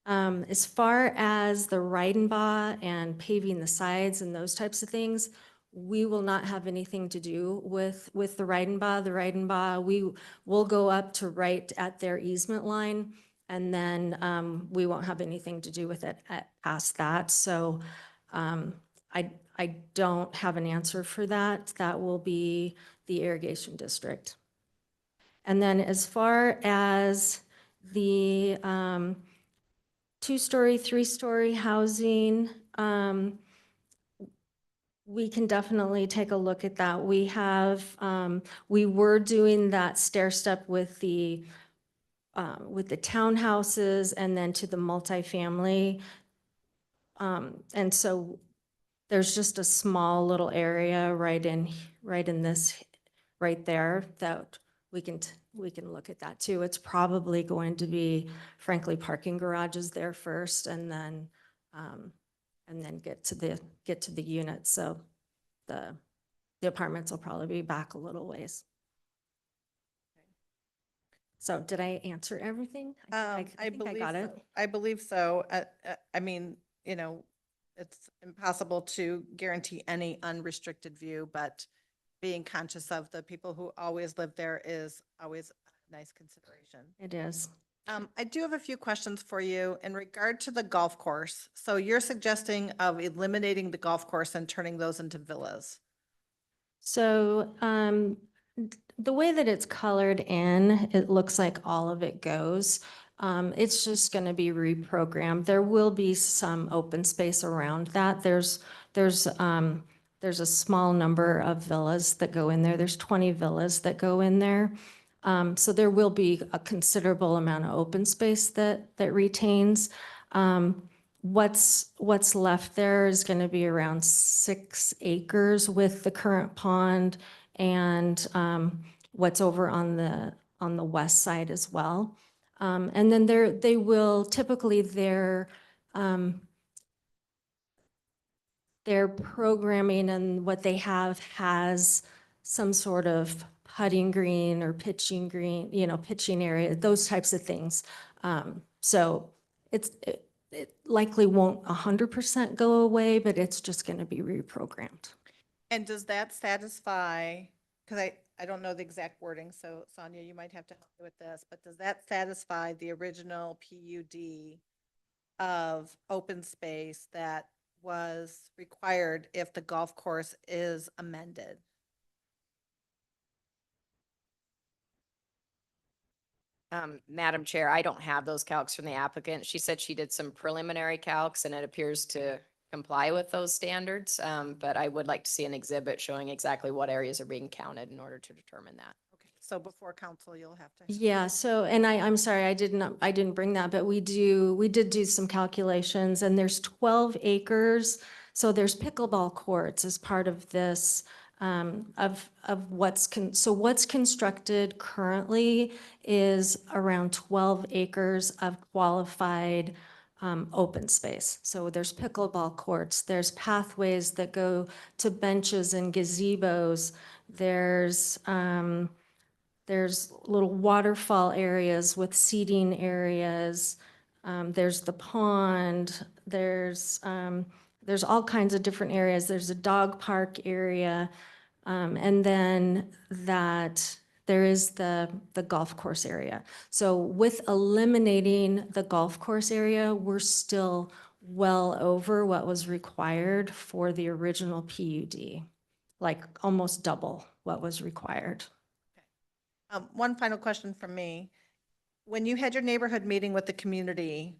As far as the Reidenbach and paving the sides and those types of things, we will not have anything to do with the Reidenbach. The Reidenbach, we will go up to right at their easement line, and then we won't have anything to do with it past that. So I don't have an answer for that. That will be the irrigation district. And then as far as the 2-story, 3-story housing, we can definitely take a look at that. We have, we were doing that stair step with the townhouses and then to the multifamily. And so there's just a small little area right in this, right there, that we can look at that too. It's probably going to be, frankly, parking garages there first, and then get to the units. So the apartments will probably be back a little ways. So did I answer everything? I think I believe got it. so. I believe so. I mean, you know, it's impossible to guarantee any unrestricted view, but being conscious of the people who always live there is always a nice consideration. It is. I do have a few questions for you in regard to the golf course. So you're suggesting of eliminating the golf course and turning those into villas. So the way that it's colored in, it looks like all of it goes. It's just going to be reprogrammed. There will be some open space around that. There's a small number of villas that go in there. There's 20 villas that go in there. So there will be a considerable amount of open space that retains. What's left there is going to be around 6 acres with the current pond and what's over on the west side as well. And then they will typically their programming and what they have has some sort of putting green or pitching green, pitching area, those types of things. So it likely won't 100% go away, but it's just going to be reprogrammed. And does that satisfy, because I don't know the exact wording, so Sonia, you might have to help me with this, but does that satisfy the original PUD of open space that was required if the golf course is amended? Madam Chair, I don't have those calcs from the applicant. She said she did some preliminary calcs and it appears to comply with those standards. But I would like to see an exhibit showing exactly what areas are being counted in order to determine that. Okay, so before council, you'll have to. Yeah, so, and I'm sorry, I didn't bring that, but we did do some calculations, and there's 12 acres. So there's pickleball courts as part of this, of what's constructed currently is around 12 acres of qualified open space. So there's pickleball courts, there's pathways that go to benches and gazebos, there's little waterfall areas with seating areas, there's the pond, there's all kinds of different areas. There's a dog park area, and then there is the golf course area. So with eliminating the golf course area, we're still well over what was required for the original PUD, like almost double what was required. One final question from me. When you had your neighborhood meeting with the community,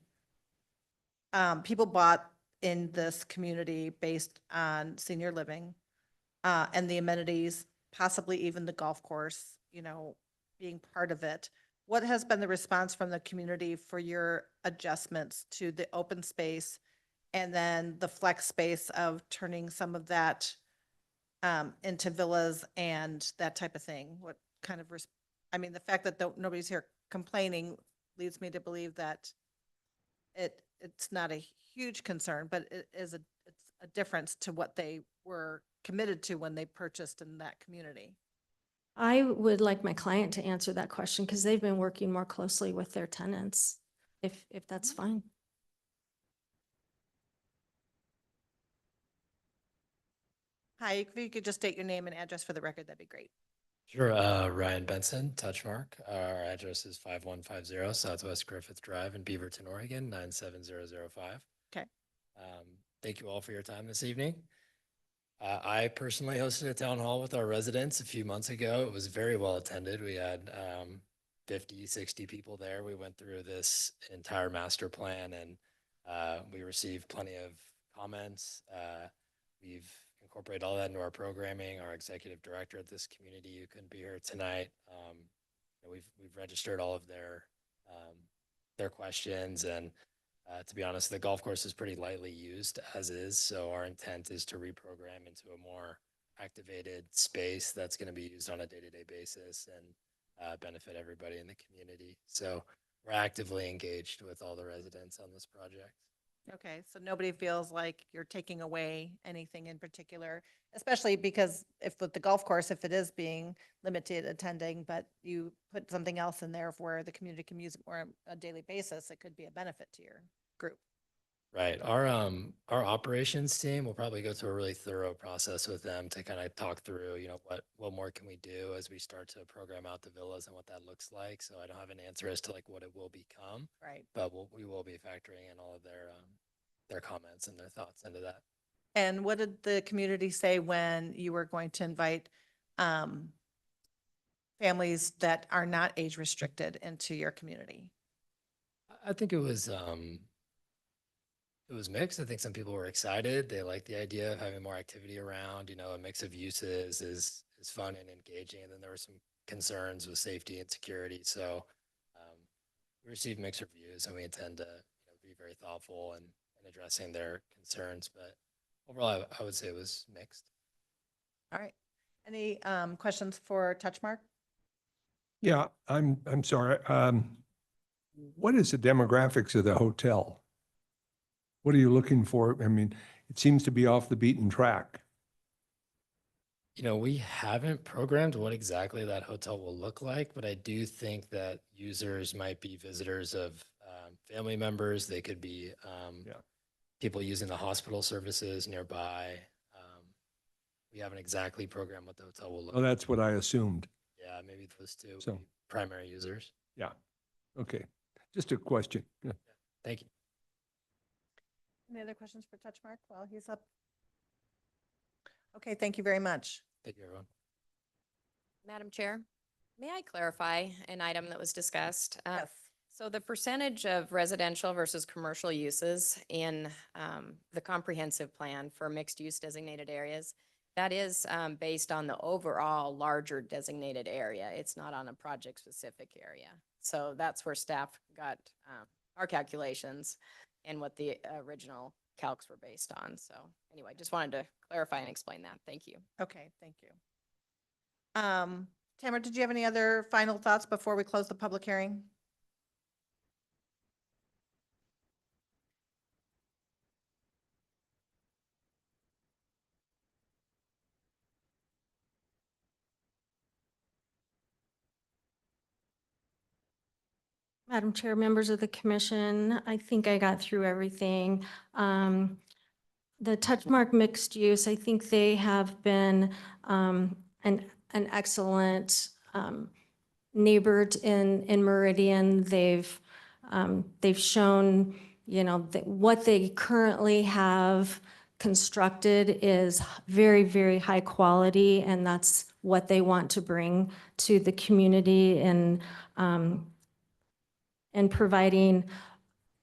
people bought in this community based on senior living, and the amenities, possibly even the golf course, being part of it. What has been the response from the community for your adjustments to the open space and then the flex space of turning some of that into villas and that type of thing? What kind of, the fact that nobody's here complaining leads me to believe that it's not a huge concern, but it's a difference to what they were committed to when they purchased in that community. I would like my client to answer that question because they've been working more closely with their tenants, if that's fine. Hi, if you could just state your name and address for the record, that'd be great. Sure. Ryan Benson, Touchmark. Our address is 5150 Southwest Griffith Drive in Beaverton, Oregon, 97005. Okay. Thank you all for your time this evening. I personally hosted a town hall with our residents a few months ago. It was very well attended. We had 50, 60 people there. We went through this entire master plan and we received plenty of comments. We've incorporated all that into our programming. Our executive director at this community, who couldn't be here tonight, we've registered all of their questions. And to be honest, the golf course is pretty lightly used as is. So our intent is to reprogram into a more activated space that's going to be used on a day-to-day basis and benefit everybody in the community. So we're actively engaged with all the residents on this project. Okay, so nobody feels like you're taking away anything in particular, especially because if with the golf course, if it is being limited attending, but you put something else in there where the community can use it more on a daily basis, it could be a benefit to your group. Right. Our operations team will probably go through a really thorough process with them to kind of talk through, what more can we do as we start to program out the villas and what that looks like. So I don't have an answer as to like what it will become, Right. but we will be factoring in all of their comments and their thoughts into that. And what did the community say when you were going to invite families that are not age restricted into your community? I think it was mixed. I think some people were excited. They liked the idea of having more activity around. A mix of uses is fun and engaging. And then there were some concerns with safety and security. So we received mixed reviews, and we intend to be very thoughtful in addressing their concerns. But overall, I would say it was mixed. All right. Any questions for Touchmark? Yeah, I'm sorry. What is the demographics of the hotel? What are you looking for? I mean, it seems to be off the beaten track. We haven't programmed what exactly that hotel will look like, but I do think that users might be visitors of family members. They could be people using the hospital services nearby. We haven't exactly programmed what the hotel will look Oh, like. that's what I assumed. Yeah, maybe those two So- would be primary users. Yeah. Okay. Just a question. Yeah. Thank you. Any other questions for Touchmark while he's up? Okay, thank you very much. Thank you, everyone. Madam Chair, may I clarify an item that was discussed? Yes. So the percentage of residential versus commercial uses in the comprehensive plan for mixed-use designated areas, that is based on the overall larger designated area. It's not on a project-specific area. So that's where staff got our calculations and what the original calcs were based on. So anyway, just wanted to clarify and explain that. Thank you. Okay, thank you. Tamara, did you have any other final thoughts before we close the public hearing? Madam Chair, members of the commission, I think I got through everything. The Touchmark mixed use, I think they have been an excellent neighbor in Meridian. They've shown, you know, that what they currently have constructed is very, very high quality, and that's what they want to bring to the community and providing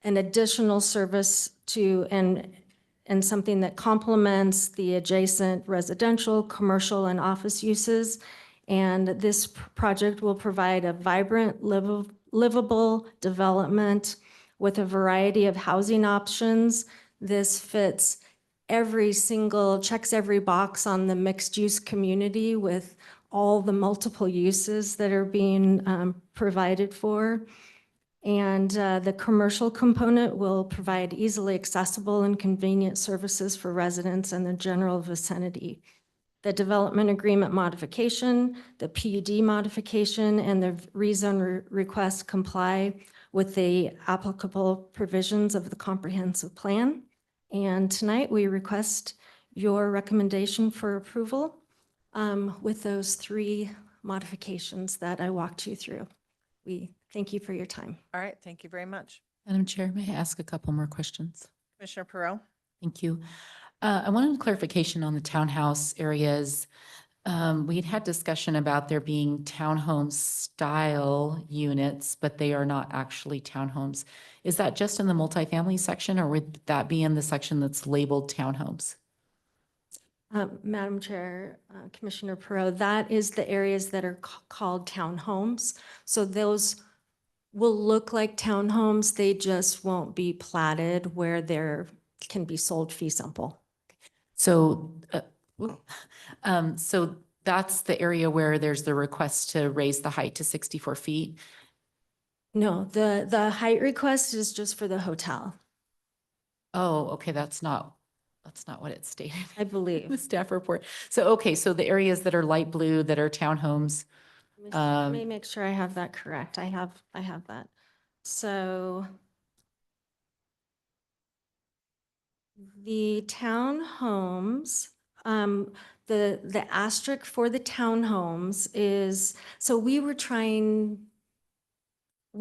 an additional service to and something that complements the adjacent residential, commercial, and office uses. And this project will provide a vibrant, livable development with a variety of housing options. This fits checks every box on the mixed-use community with all the multiple uses that are being provided for. And the commercial component will provide easily accessible and convenient services for residents in the general vicinity. The development agreement modification, the PUD modification, and the rezone request comply with the applicable provisions of the comprehensive plan. And tonight we request your recommendation for approval with those 3 modifications that I walked you through. We thank you for your time. All right, thank you very much. Madam Chair, may I ask a couple more questions? Commissioner Perot? Thank you. I wanted clarification on the townhouse areas. We'd had discussion about there being townhome style units, but they are not actually townhomes. Is that just in the multifamily section, or would that be in the section that's labeled townhomes? Madam Chair, Commissioner Perot, that is the areas that are called townhomes. So those will look like townhomes. They just won't be platted where there can be sold fee simple. So, so that's the area where there's the request to raise the height to 64 feet. No, the height request is just for the hotel, Oh, okay, that's not what it stated I in the believe. staff report. So, okay, so the areas that are light blue that are townhomes, Let me make sure I have that correct. I have that. So the townhomes, the asterisk for the townhomes is, so we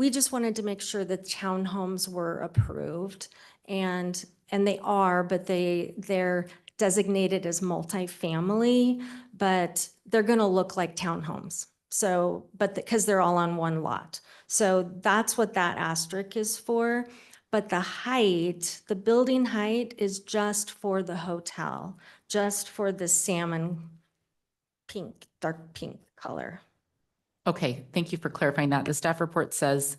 just wanted to make sure that townhomes were approved, and they are, but they're designated as multifamily, but they're gonna look like townhomes. So, but because they're all on one lot. So that's what that asterisk is for. But the height, the building height is just for the hotel, just for the salmon pink, dark pink color. okay, thank you for clarifying that. The staff report says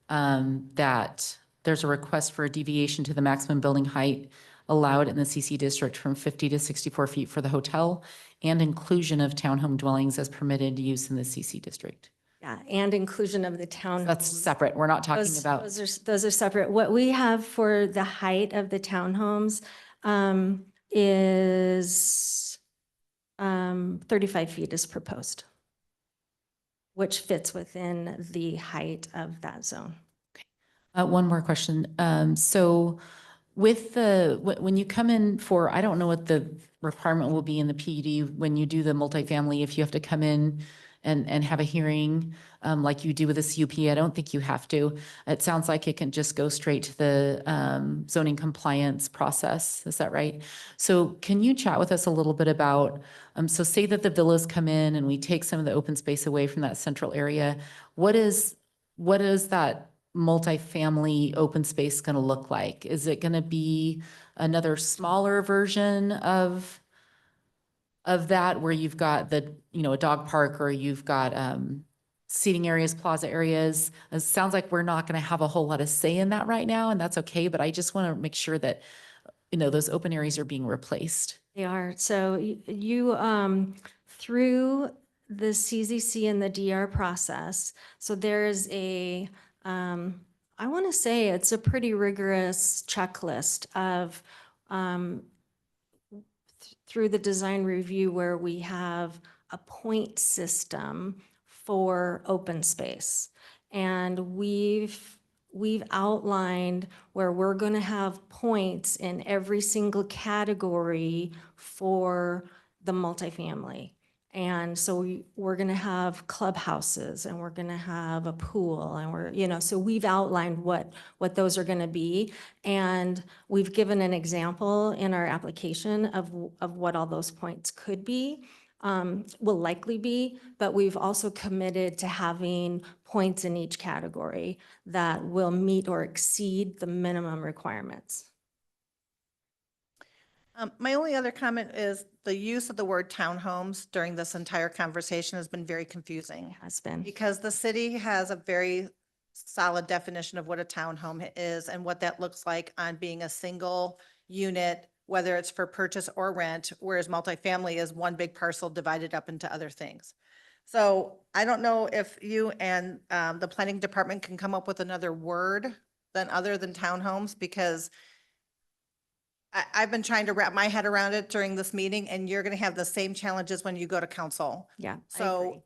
that there's a request for a deviation to the maximum building height allowed in the CC district from 50 to 64 feet for the hotel and inclusion of townhome dwellings as permitted use in the CC district. Yeah, and inclusion of the townhomes. That's separate. We're not talking about. Those are separate. What we have for the height of the townhomes is 35 feet is proposed, which fits within the height of that zone. One more question. So with when you come in for, I don't know what the requirement will be in the PUD when you do the multifamily, if you have to come in and have a hearing like you do with the CUP, I don't think you have to. It sounds like it can just go straight to the zoning compliance process. Is that right? So can you chat with us a little bit about, so say that the villas come in and we take some of the open space away from that central area. What is that multifamily open space going to look like? Is it going to be another smaller version of that where you've got a dog park, or you've got seating areas, plaza areas? It sounds like we're not going to have a whole lot of say in that right now, and that's okay, but I just want to make sure that, those open areas are being replaced. They are. So you, through the CZC and the DR process, so there's I want to say it's a pretty rigorous checklist of through the design review where we have a point system for open space. And we've outlined where we're going to have points in every single category for the multifamily. And so we're going to have clubhouses and we're going to have a pool and so we've outlined what those are going to be. And we've given an example in our application of what all those points could be, will likely be, but we've also committed to having points in each category that will meet or exceed the minimum requirements. My only other comment is the use of the word townhomes during this entire conversation has been very confusing. Has been. Because the city has a very solid definition of what a townhome is and what that looks like on being a single unit, whether it's for purchase or rent, whereas multifamily is one big parcel divided up into other things. So I don't know if you and the planning department can come up with another word other than townhomes, because I've been trying to wrap my head around it during this meeting, and you're going to have the same challenges when you go to council. Yeah, I So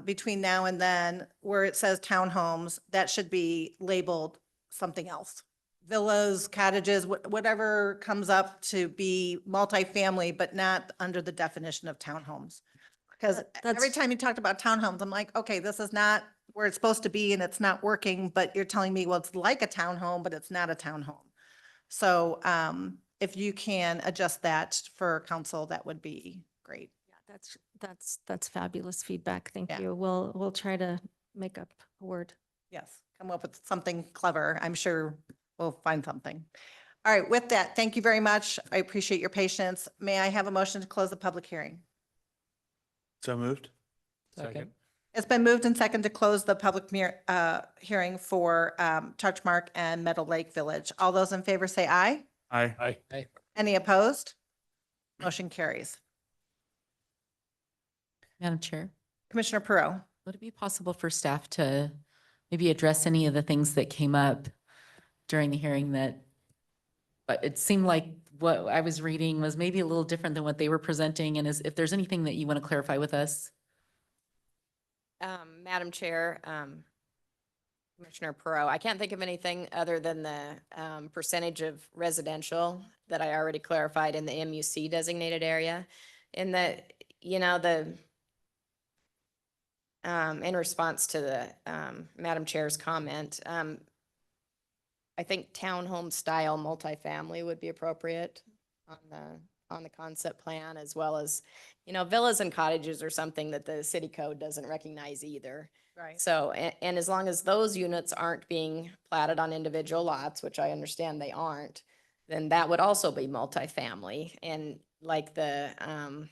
between now and then, where it says townhomes, that should be labeled something else. Villas, cottages, whatever comes up to be multifamily, but not under the definition of townhomes. Because every That's- time you talked about townhomes, I'm like, okay, this is not where it's supposed to be and it's not working, but you're telling me, well, it's like a townhome, but it's not a townhome. So if you can adjust that for council, that would be great. Yeah, that's fabulous feedback. Thank Yeah. you. We'll try to make up a word. Yes, come up with something clever. I'm sure we'll find something. All right, with that, thank you very much. I appreciate your patience. May I have a motion to close the public hearing? So moved. Second. It's been moved and second to close the public hearing for Touchmark and Meadow Lake Village. All those in favor say aye. Aye. Aye. Any opposed? Motion carries. Madam Chair, Commissioner Perot. would it be possible for staff to maybe address any of the things that came up during the hearing but it seemed like what I was reading was maybe a little different than what they were presenting, and if there's anything that you want to clarify with us? Madam Chair, Commissioner Perot, I can't think of anything other than the percentage of residential that I already clarified in the MUC designated area. In that, in response to the Madam Chair's comment, I think townhome style multifamily would be appropriate on the concept plan, as well as, villas and cottages are something that the city code doesn't recognize either. Right. So, and as long as those units aren't being platted on individual lots, which I understand they aren't, then that would also be multifamily. And like the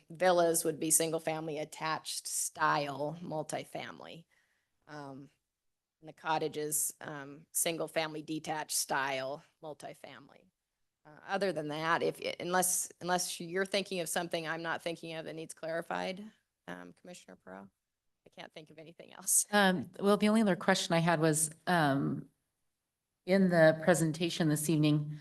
villas would be single family attached style multifamily. And the cottages, single family detached style multifamily. Other than that, unless you're thinking of something I'm not thinking of that needs clarified, Commissioner Perot, I can't think of anything else. Well, the only other question I had was, in the presentation this evening,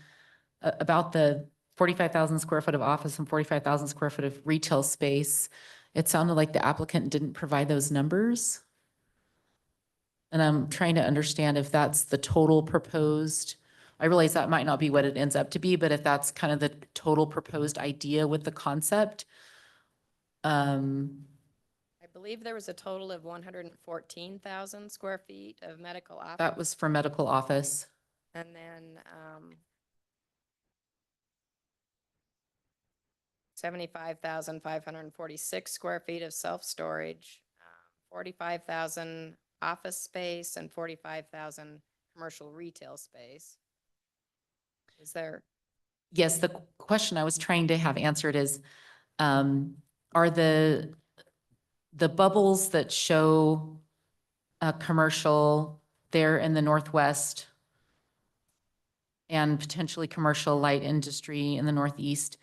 about the 45,000 square foot of office and 45,000 square foot of retail space, it sounded like the applicant didn't provide those numbers. And I'm trying to understand if that's the total proposed. I realize that might not be what it ends up to be, but if that's kind of the total proposed idea with the concept. I believe there was a total of 114,000 square feet of medical office. That was for medical office. And then 75,546 square feet of self-storage, 45,000 office space, and 45,000 commercial retail space. Is there? Yes, the question I was trying to have answered is, are the bubbles that show commercial there in the northwest and potentially commercial light industry in the northeast,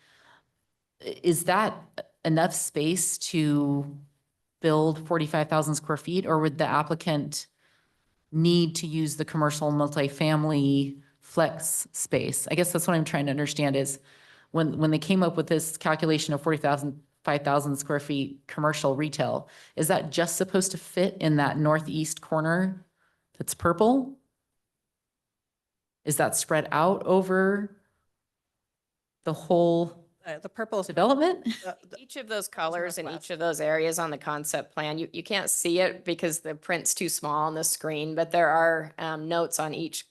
is that enough space to build 45,000 square feet, or would the applicant need to use the commercial multifamily flex space? I guess that's what I'm trying to understand is when they came up with this calculation of 5,000 square feet commercial retail, is that just supposed to fit in that northeast corner that's purple? Is that spread out over the whole The purple is development? Each of those colors in northwest. each of those areas on the concept plan, you can't see it because the print's too small on the screen, but there are notes on each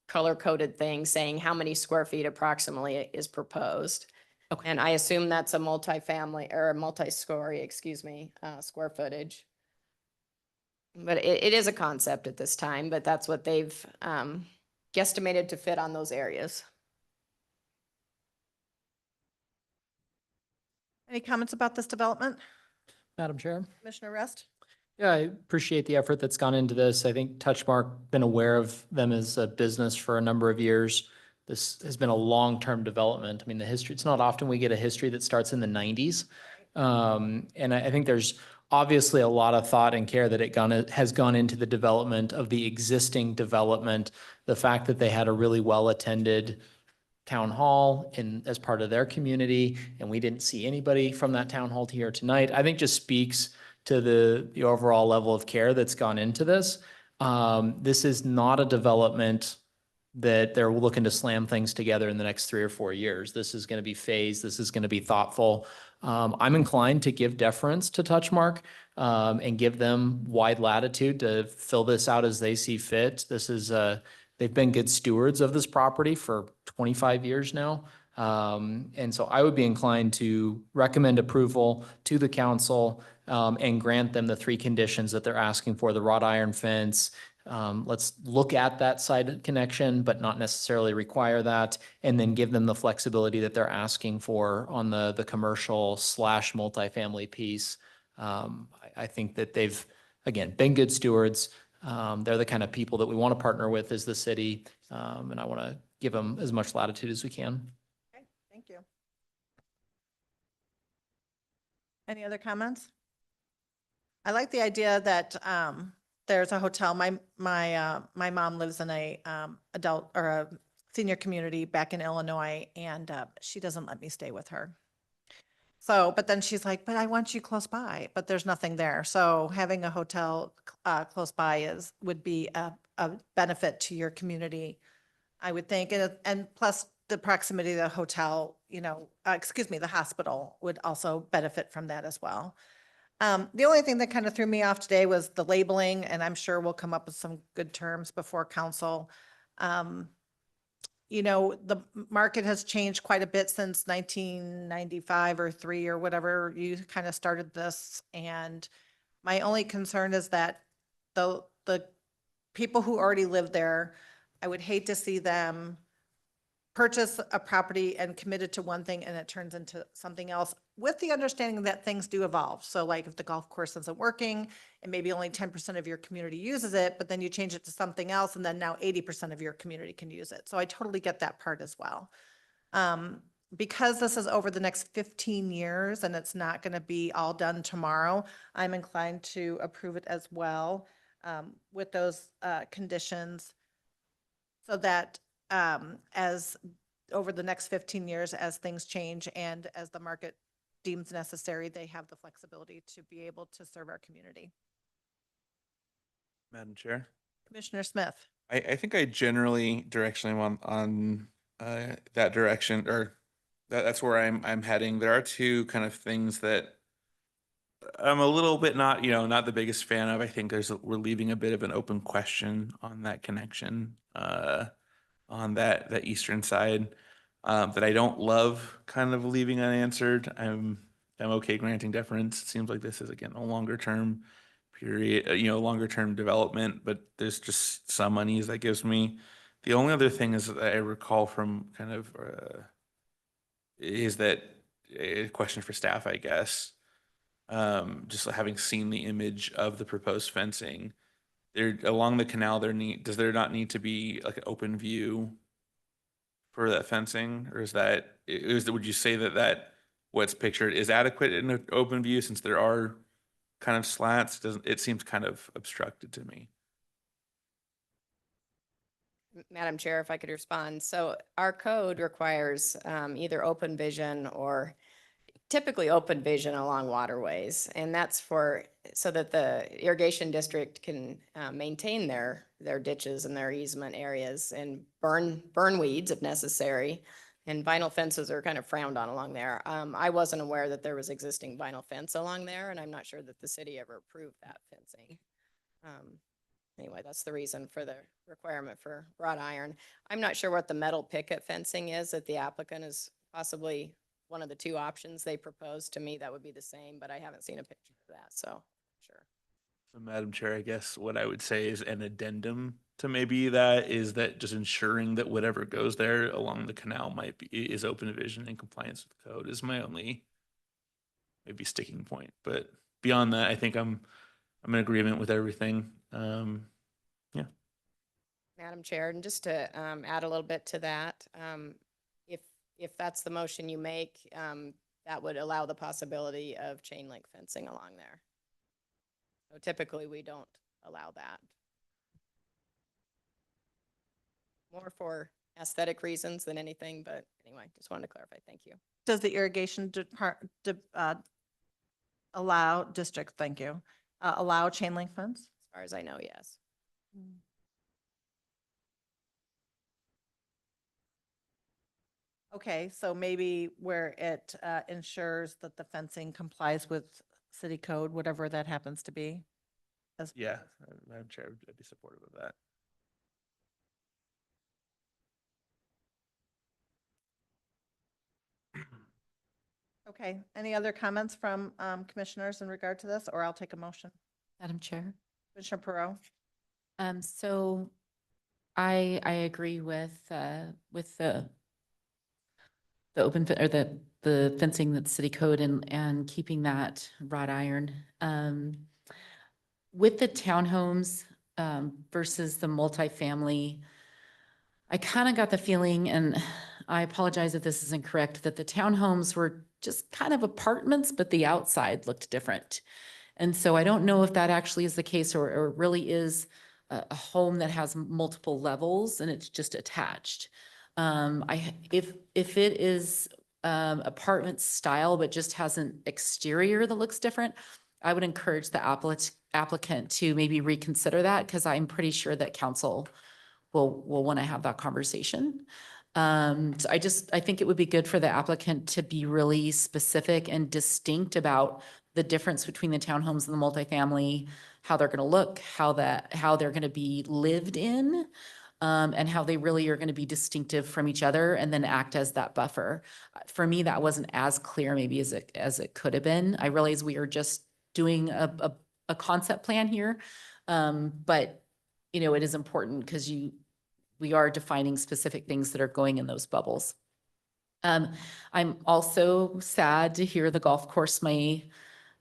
color-coded thing saying how many square feet approximately is proposed. Okay. And I assume that's a multifamily or a multi-story, excuse me, square footage. But it is a concept at this time, but that's what they've guesstimated to fit on those areas. Any comments about this development? Madam Chair? Commissioner Rest? Yeah, I appreciate the effort that's gone into this. I think Touchmark been aware of them as a business for a number of years. This has been a long-term development. I mean, the history, it's not often we get a history that starts in the 90s. And I think there's obviously a lot of thought and care that has gone into the development of the existing development. The fact that they had a really well-attended town hall as part of their community, and we didn't see anybody from that town hall here tonight, I think just speaks to the overall level of care that's gone into this. This is not a development that they're looking to slam things together in the next 3 or 4 years. This is going to be phased. This is going to be thoughtful. I'm inclined to give deference to Touchmark and give them wide latitude to fill this out as they see fit. This is they've been good stewards of this property for 25 years now. And so I would be inclined to recommend approval to the council and grant them the 3 conditions that they're asking for: the wrought iron fence. Let's look at that side connection, but not necessarily require that, and then give them the flexibility that they're asking for on the commercial / multifamily piece. I think that they've, again, been good stewards. They're the kind of people that we want to partner with as the city, and I want to give them as much latitude as we can. Okay, thank you. Any other comments? I like the idea that there's a hotel. My mom lives in a adult or a senior community back in Illinois, and she doesn't let me stay with her. So, but then she's like, but I want you close by, but there's nothing there. So having a hotel close by would be a benefit to your community, I would think. And plus the proximity of the hotel, the hospital would also benefit from that as well. The only thing that kind of threw me off today was the labeling, and I'm sure we'll come up with some good terms before council. The market has changed quite a bit since 1995 or 3 or whatever you kind of started this. And my only concern is that the people who already live there, I would hate to see them purchase a property and committed to one thing and it turns into something else, with the understanding that things do evolve. So like if the golf course isn't working and maybe only 10% of your community uses it, but then you change it to something else and then now 80% of your community can use it. So I totally get that part as well. Because this is over the next 15 years and it's not going to be all done tomorrow, I'm inclined to approve it as well with those conditions, so that as over the next 15 years, as things change and as the market deems necessary, they have the flexibility to be able to serve our community. Madam Chair? Commissioner Smith. I think I generally directionally want on that direction, or that's where I'm heading. There are 2 kind of things that I'm a little bit not the biggest fan of. I think we're leaving a bit of an open question on that connection, on that eastern side, that I don't love kind of leaving unanswered. I'm okay granting deference. It seems like this is, again, a longer term period, longer term development, but there's just some unease that gives me. The only other thing is that I recall from kind of is that a question for staff, I guess. Just having seen the image of the proposed fencing there along the canal, does there not need to be like an open view for that fencing, or would you say that what's pictured is adequate in an open view, since there are kind of slats? It seems kind of obstructed to me. Madam Chair, if I could respond. So our code requires either open vision or typically open vision along waterways. And that's for so that the irrigation district can maintain their ditches and their easement areas and burn weeds if necessary. And vinyl fences are kind of frowned on along there. I wasn't aware that there was existing vinyl fence along there, and I'm not sure that the city ever approved that fencing. Anyway, that's the reason for the requirement for wrought iron. I'm not sure what the metal picket fencing is that the applicant is possibly one of the two options they proposed. To me, that would be the same, but I haven't seen a picture of that, so, sure. So, Madam Chair, I guess what I would say is an addendum to maybe that is that just ensuring that whatever goes there along the canal is open to vision and compliance with the code is my only maybe sticking point. But beyond that, I think I'm in agreement with everything. Yeah. Madam Chair, and just to add a little bit to that, if that's the motion you make, that would allow the possibility of chain link fencing along there. So typically, we don't allow that. More for aesthetic reasons than anything, but anyway, just wanted to clarify. Thank you. Does the irrigation allow district, thank you, allow chain link fence? As far as I know, yes. Okay, so maybe where it ensures that the fencing complies with city code, whatever that happens to be. Yeah, Madam Chair, I'd be supportive of that. Okay, any other comments from commissioners in regard to this, or I'll take a motion? Madam Chair. Commissioner Perot? So I agree with the open, or the fencing that's city code and keeping that wrought iron. With the townhomes, versus the multifamily, I kind of got the feeling, and I apologize if this is incorrect, that the townhomes were just kind of apartments, but the outside looked different. And so I don't know if that actually is the case, or really is a home that has multiple levels and it's just attached. If it is apartment style, but just has an exterior that looks different, I would encourage the applicant to maybe reconsider that, because I'm pretty sure that council will want to have that conversation. So I think it would be good for the applicant to be really specific and distinct about the difference between the townhomes and the multifamily, how they're going to look, how they're going to be lived in, and how they really are going to be distinctive from each other, and then act as that buffer. For me, that wasn't as clear maybe as it could have been. I realize we are just doing a concept plan here, but it is important because we are defining specific things that are going in those bubbles. I'm also sad to hear the golf course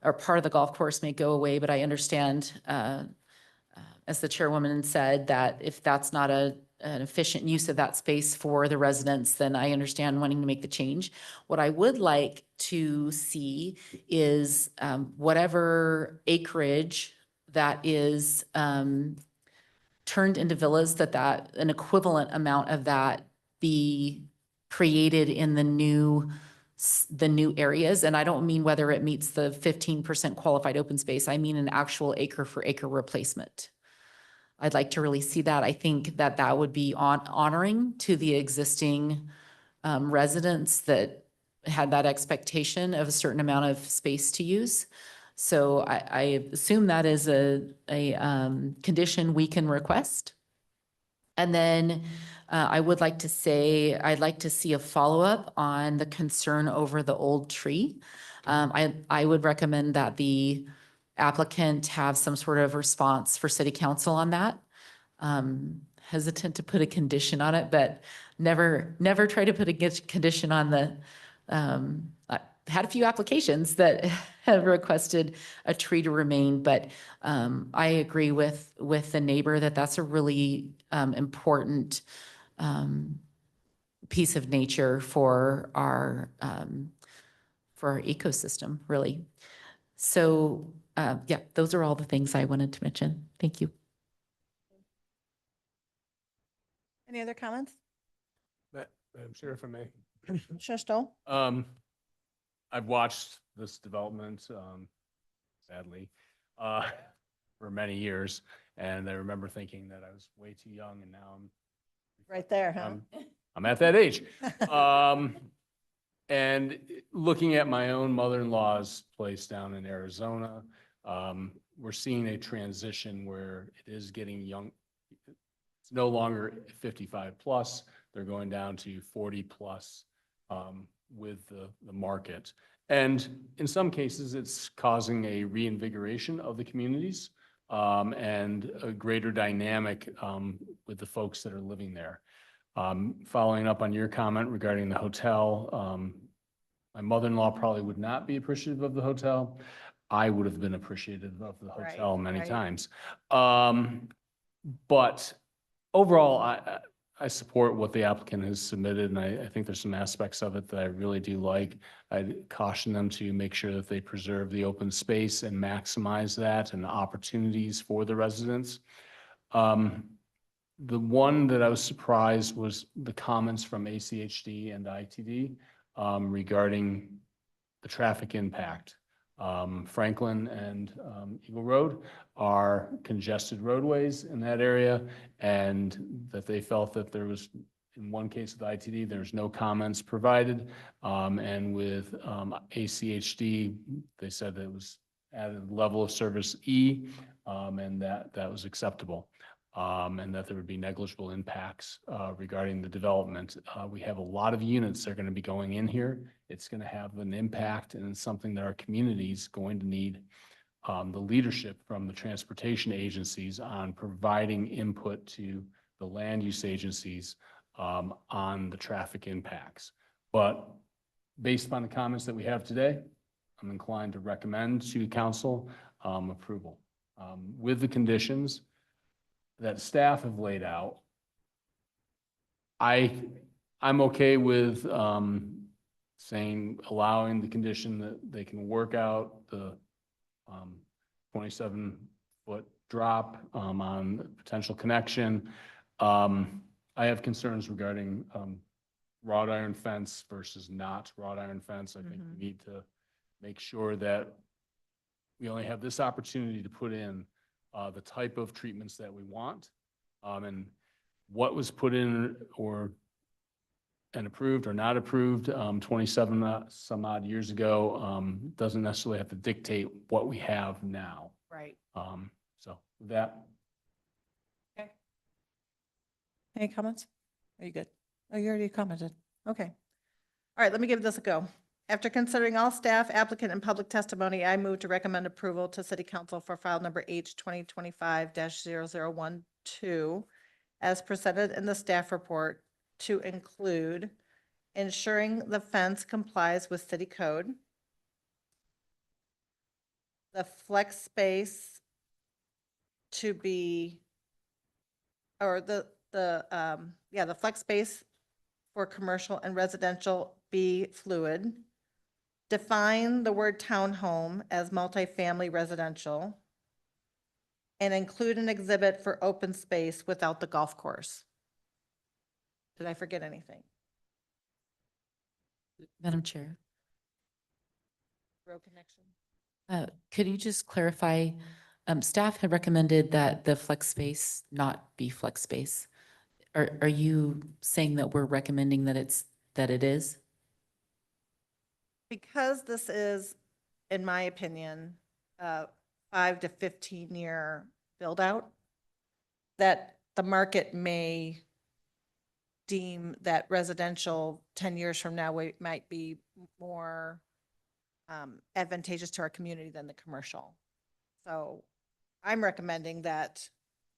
or part of the golf course may go away, but I understand, as the chairwoman said, that if that's not an efficient use of that space for the residents, then I understand wanting to make the change. What I would like to see is whatever acreage that is turned into villas, that an equivalent amount of that be created in the new areas. And I don't mean whether it meets the 15% qualified open space. I mean an actual acre for acre replacement. I'd like to really see that. I think that would be honoring to the existing residents that had that expectation of a certain amount of space to use. So I assume that is a condition we can request. And then I would like to say, I'd like to see a follow-up on the concern over the old tree. I would recommend that the applicant have some sort of response for city council on that. Hesitant to put a condition on it, but never try to put a condition on the, I had a few applications that have requested a tree to remain, but I agree with the neighbor that that's a really important piece of nature for our ecosystem, really. So yeah, those are all the things I wanted to mention. Thank you. Any other comments? Madam Chair, if I may. Commissioner Stoll? I've watched this development, sadly. for many years. And I remember thinking that I was way too young, and now Right there, huh? I'm at that age. And looking at my own mother-in-law's place down in Arizona, we're seeing a transition where it is getting young. It's no longer 55 plus, they're going down to 40 plus with the market. And in some cases, it's causing a reinvigoration of the communities and a greater dynamic with the folks that are living there. Following up on your comment regarding the hotel, my mother-in-law probably would not be appreciative of the hotel. I would have been appreciative of the Right, hotel many right. times. But overall, I support what the applicant has submitted, and I think there's some aspects of it that I really do like. I'd caution them to make sure that they preserve the open space and maximize that and the opportunities for the residents. The one that I was surprised was the comments from ACHD and ITD regarding the traffic impact. Franklin and Eagle Road are congested roadways in that area, and that they felt that there was, in one case with ITD, there's no comments provided. And with ACHD, they said that it was at a level of service E, and that was acceptable. And that there would be negligible impacts regarding the development. We have a lot of units that are going to be going in here. It's going to have an impact, and it's something that our community is going to need the leadership from the transportation agencies on providing input to the land use agencies on the traffic impacts. But based upon the comments that we have today, I'm inclined to recommend to council approval with the conditions that staff have laid out. I'm okay with saying, allowing the condition that they can work out the 27-foot drop on potential connection. I have concerns regarding wrought iron fence versus not wrought iron fence. I think we need to make sure that we only have this opportunity to put in the type of treatments that we want, and what was put in and approved or not approved 27 some odd years ago doesn't necessarily have to dictate what we have now. Right. So with that. Okay. Any comments? Are you good? Oh, you already commented. Okay. All right, let me give this a go. After considering all staff, applicant, and public testimony, I move to recommend approval to City Council for file number H 2025-0012 as presented in the staff report to include ensuring the fence complies with city code, the flex space to be, or the flex space for commercial and residential be fluid. Define the word townhome as multifamily residential, and include an exhibit for open space without the golf course. Did I forget anything? Madam Chair, Road connection? could you just clarify, staff had recommended that the flex space not be flex space. Are you saying that we're recommending that it is? Because this is, in my opinion, 5 to 15 year build out, that the market may deem that residential 10 years from now might be more advantageous to our community than the commercial. So I'm recommending that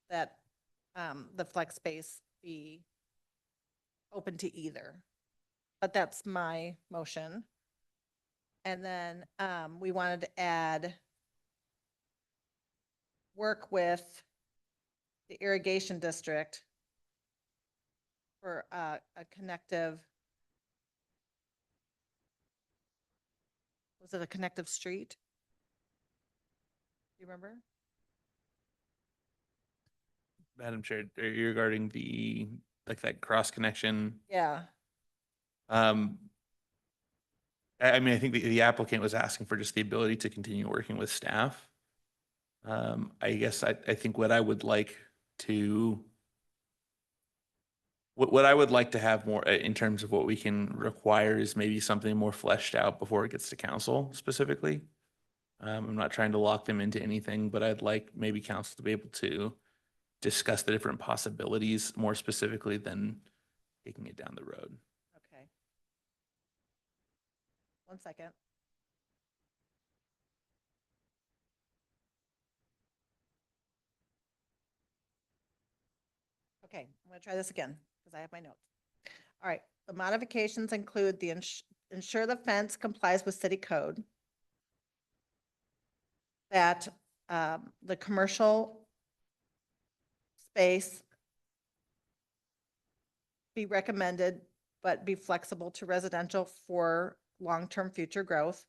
the flex space be open to either. But that's my motion. And then we wanted to add work with the irrigation district for a connective, was it a connective street? Do you remember? Madam Chair, regarding the, like that cross connection, Yeah. I mean, I think the applicant was asking for just the ability to continue working with staff I guess I think what I would like to what I would like to have more in terms of what we can require is maybe something more fleshed out before it gets to council specifically. I'm not trying to lock them into anything, but I'd like maybe council to be able to discuss the different possibilities more specifically than taking it down the road. Okay. 1 second. Okay, I'm going to try this again because I have my notes. All right, the modifications include the ensure the fence complies with city code. That the commercial space be recommended, but be flexible to residential for long-term future growth.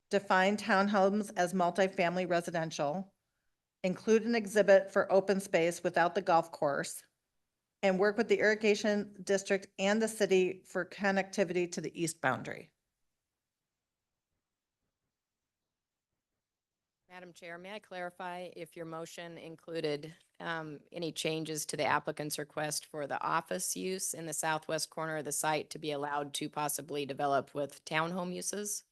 Define townhomes as multifamily residential. Include an exhibit for open space without the golf course. And work with the irrigation district and the city for connectivity to the east boundary. Madam Chair, may I clarify if your motion included any changes to the applicant's request for the office use in the southwest corner of the site to be allowed to possibly develop with townhome uses?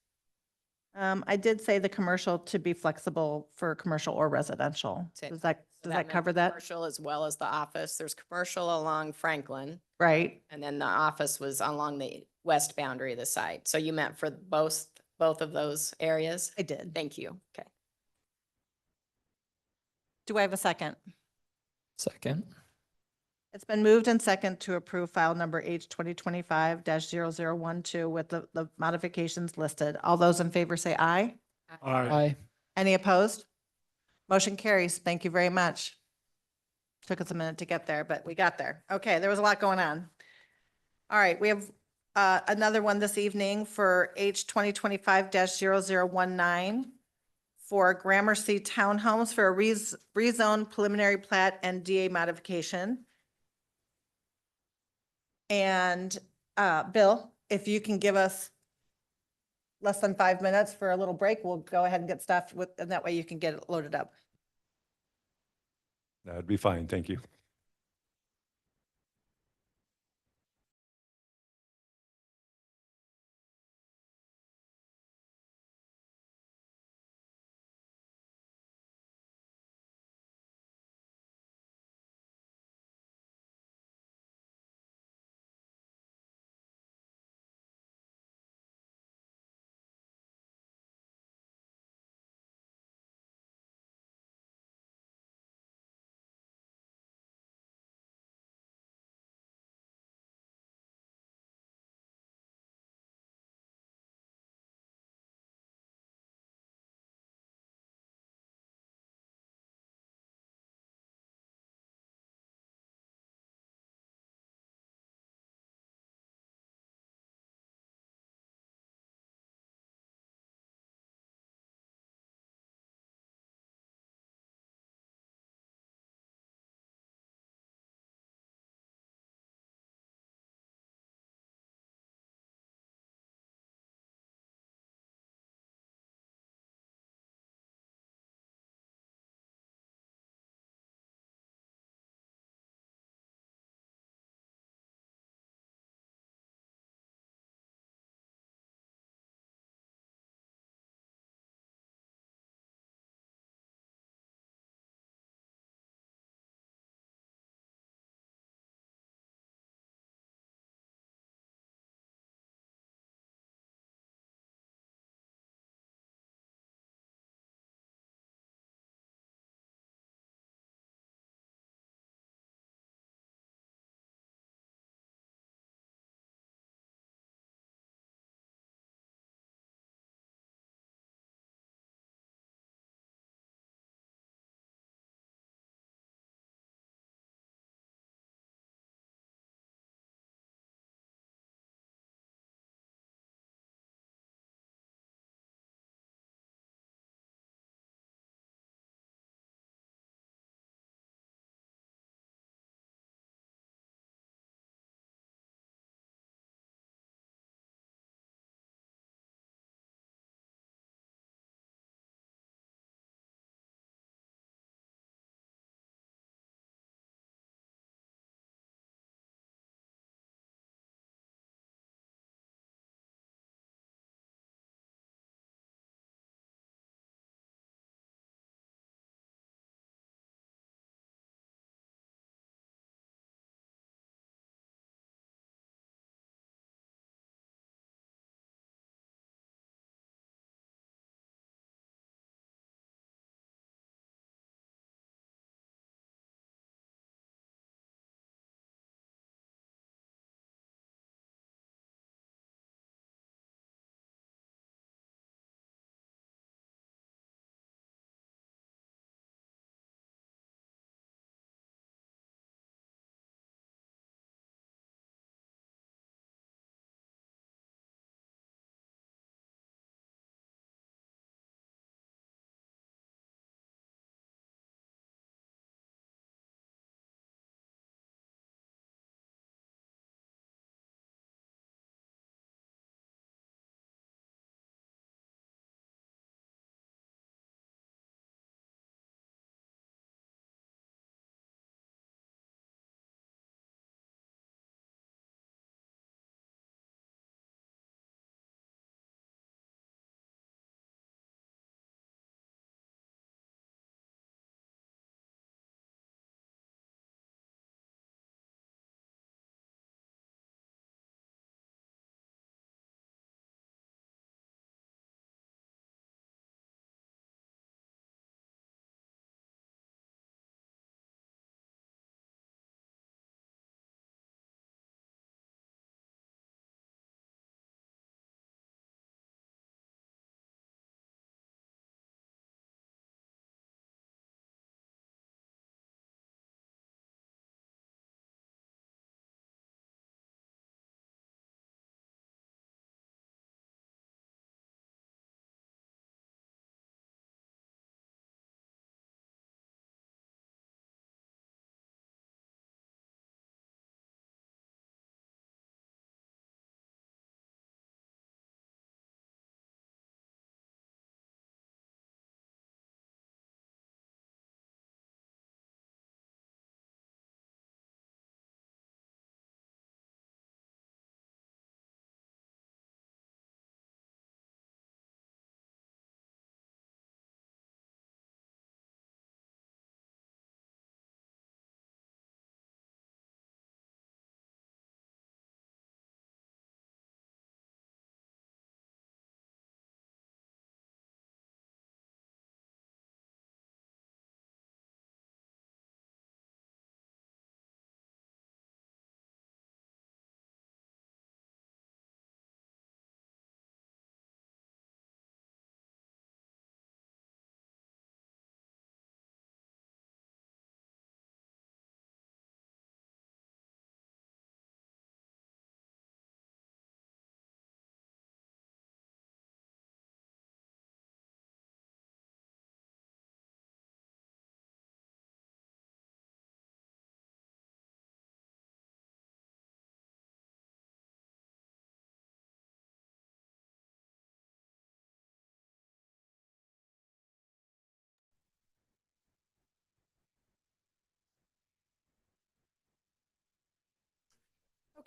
I did say the commercial to be flexible for commercial or residential. So- Does So that meant cover that? Commercial as well as the office. There's commercial along Franklin, Right? and then the office was along the west boundary of the site. So you meant for both of those areas? I did. Thank you. Okay. Do I have a second? Second. It's been moved and second to approve file number H 2025-0012 with the modifications listed. All those in favor say aye. Aye. Any opposed? Motion carries. Thank you very much. Took us a minute to get there, but we got there. Okay, there was a lot going on. All right, we have another one this evening for H 2025-0019 for Gramercy Townhomes for a rezone preliminary plat and DA modification. And Bill, if you can give us less than 5 minutes for a little break, we'll go ahead and get stuff with, and that way you can get it loaded up. That'd be fine. Thank you.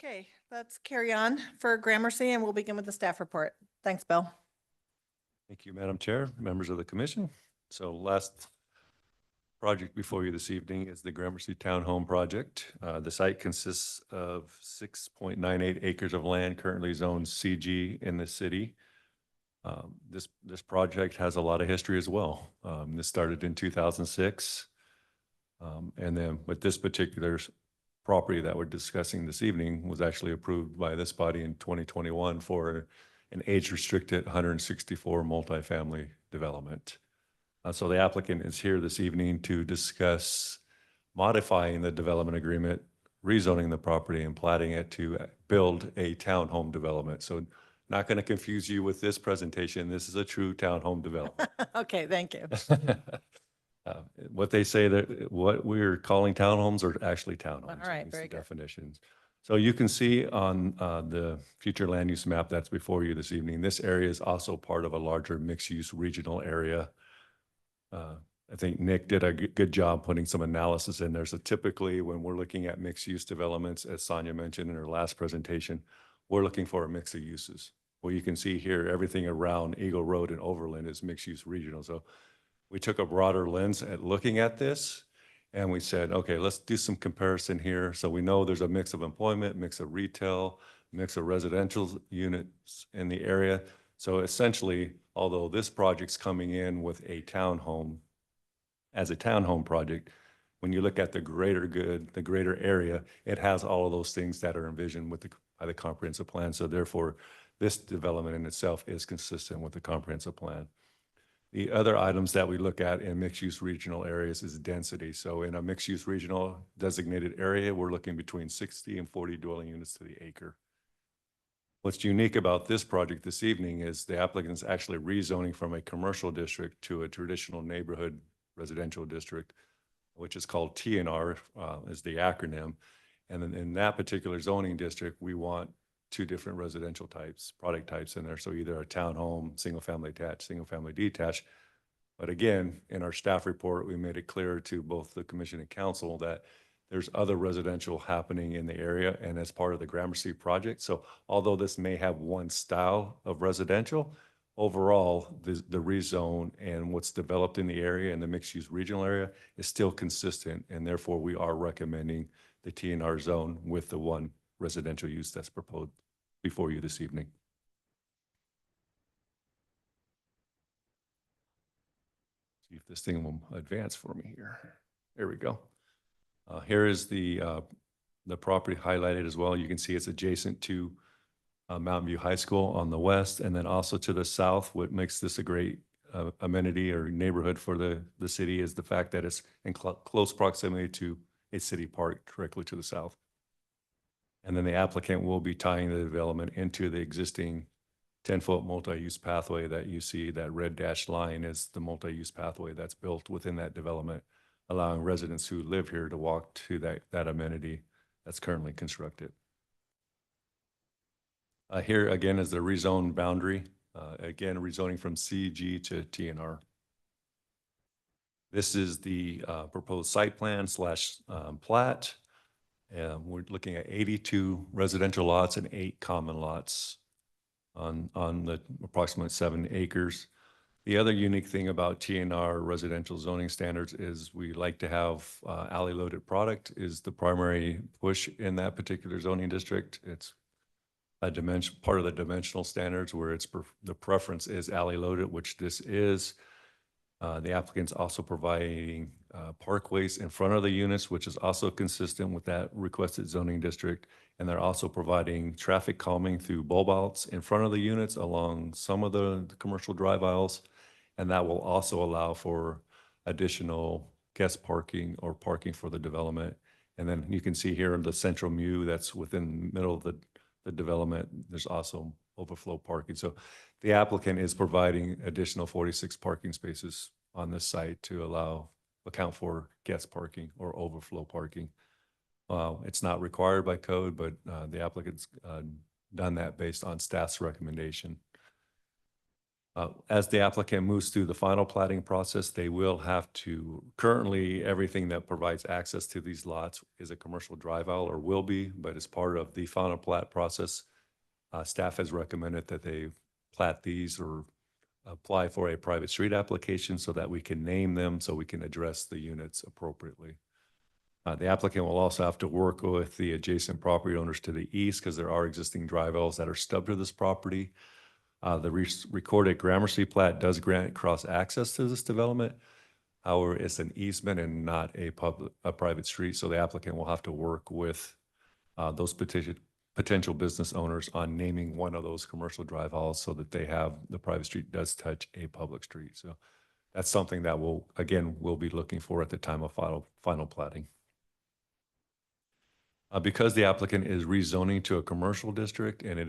Okay, let's carry on for Gramercy and we'll begin with the staff report. Thanks, Bill. Thank you, Madam Chair, members of the commission. So last project before you this evening is the Gramercy Townhome Project. The site consists of 6.98 acres of land currently zoned CG in the city. This project has a lot of history as well. This started in 2006. And then with this particular property that we're discussing this evening was actually approved by this body in 2021 for an age-restricted 164 multifamily development. So the applicant is here this evening to discuss modifying the development agreement, rezoning the property and platting it to build a townhome development. So not going to confuse you with this presentation. This is a true townhome development. Okay, thank you. What they say that what we're calling townhomes are actually townhomes. All right, at least very the good. definitions. So you can see on the future land use map that's before you this evening, this area is also part of a larger mixed-use regional area. I think Nick did a good job putting some analysis in there. So typically when we're looking at mixed-use developments, as Sonia mentioned in her last presentation, we're looking for a mix of uses. Well, you can see here, everything around Eagle Road and Overland is mixed-use regional. So we took a broader lens at looking at this and we said, okay, let's do some comparison here. So we know there's a mix of employment, mix of retail, mix of residential units in the area. So essentially, although this project's coming in with a townhome as a townhome project, when you look at the greater good, the greater area, it has all of those things that are envisioned with by the comprehensive plan. So therefore, this development in itself is consistent with the comprehensive plan. The other items that we look at in mixed-use regional areas is density. So in a mixed-use regional designated area, we're looking between 60 and 40 dwelling units to the acre. What's unique about this project this evening is the applicant's actually rezoning from a commercial district to a traditional neighborhood residential district, which is called TNR, is the acronym. And then in that particular zoning district, we want two different residential types, product types in there. So either a townhome, single family attached, single family detached. But again, in our staff report, we made it clear to both the commission and council that there's other residential happening in the area and as part of the Gramercy project. So although this may have one style of residential, overall, the rezone and what's developed in the area and the mixed use regional area is still consistent. And therefore we are recommending the TNR zone with the one residential use that's proposed before you this evening. See if this thing will advance for me here. There we go. Here is the property highlighted as well. You can see it's adjacent to Mountain View High School on the west, and then also to the south. What makes this a great amenity or neighborhood for the city is the fact that it's in close proximity to a city park directly to the south. And then the applicant will be tying the development into the existing 10-foot multi-use pathway that you see. That red dashed line is the multi-use pathway that's built within that development, allowing residents who live here to walk to that amenity that's currently constructed. Here again is the rezone boundary. Again, rezoning from CG to TNR. This is the proposed site plan / plat. We're looking at 82 residential lots and 8 common lots on the approximately 7 acres. The other unique thing about TNR residential zoning standards is we like to have alley loaded product is the primary push in that particular zoning district. It's a part of the dimensional standards where the preference is alley loaded, which this is. The applicant's also providing parkways in front of the units, which is also consistent with that requested zoning district. And they're also providing traffic calming through bulb outs in front of the units along some of the commercial drive aisles. And that will also allow for additional guest parking or parking for the development. And then you can see here in the central MU that's within the middle of the development, there's also overflow parking. So the applicant is providing additional 46 parking spaces on this site to account for guest parking or overflow parking. It's not required by code, but the applicant's done that based on staff's recommendation. As the applicant moves through the final plating process, they will have to, currently, everything that provides access to these lots is a commercial drive aisle or will be, but as part of the final plat process, staff has recommended that they plat these or apply for a private street application so that we can name them, so we can address the units appropriately. The applicant will also have to work with the adjacent property owners to the east because there are existing drive aisles that are stubbed to this property. The recorded Gramercy plat does grant cross access to this development. However, it's an easement and not a private street, so the applicant will have to work with those potential business owners on naming one of those commercial drive halls so that they have, the private street does touch a public street. So that's something that we'll be looking for at the time of final plating. Because the applicant is rezoning to a commercial district and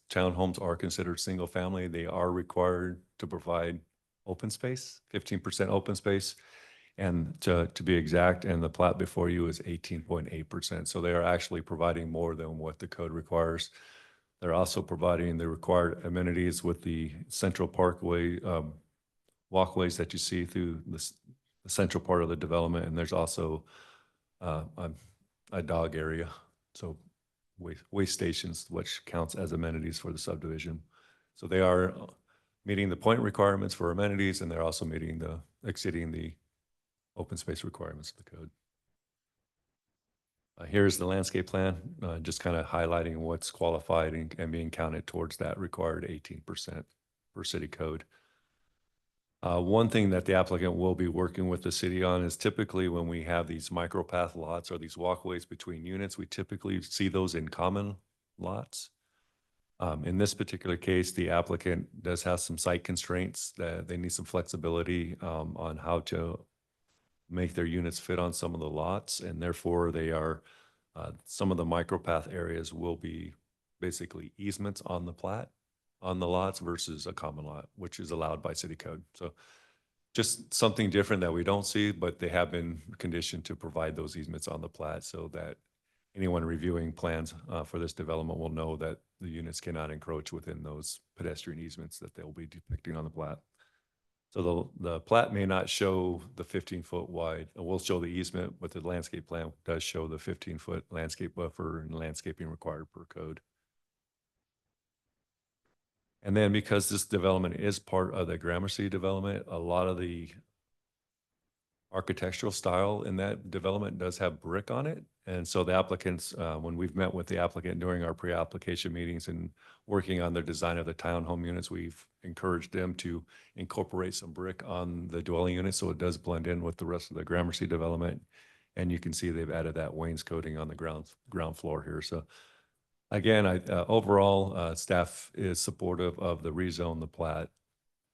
townhomes are considered single family, they are required to provide open space, 15% open space. And to be exact, and the plat before you is 18.8%. So they are actually providing more than what the code requires. They're also providing the required amenities with the Central Parkway walkways that you see through the central part of the development. And there's also a dog area, so waste stations, which counts as amenities for the subdivision. So they are meeting the point requirements for amenities, and they're also exceeding the open space requirements of the code. Here's the landscape plan, just kind of highlighting what's qualified and being counted towards that required 18% per city code. One thing that the applicant will be working with the city on is typically when we have these micropath lots or these walkways between units, we typically see those in common lots. In this particular case, the applicant does have some site constraints that they need some flexibility on how to make their units fit on some of the lots, and therefore some of the micropath areas will be basically easements on the plat on the lots versus a common lot, which is allowed by city code. So just something different that we don't see, but they have been conditioned to provide those easements on the plat so that anyone reviewing plans for this development will know that the units cannot encroach within those pedestrian easements that they'll be depicting on the plat. So the plat may not show the 15-foot wide, and we'll show the easement, but the landscape plan does show the 15-foot landscape buffer and landscaping required per code. And then because this development is part of the Gramercy development, a lot of the architectural style in that development does have brick on it. And so the applicants, when we've met with the applicant during our pre-application meetings and working on their design of the townhome units, we've encouraged them to incorporate some brick on the dwelling unit so it does blend in with the rest of the Gramercy development. And you can see they've added that wainscoting on the ground floor here. So again, overall, staff is supportive of the rezone, the plat,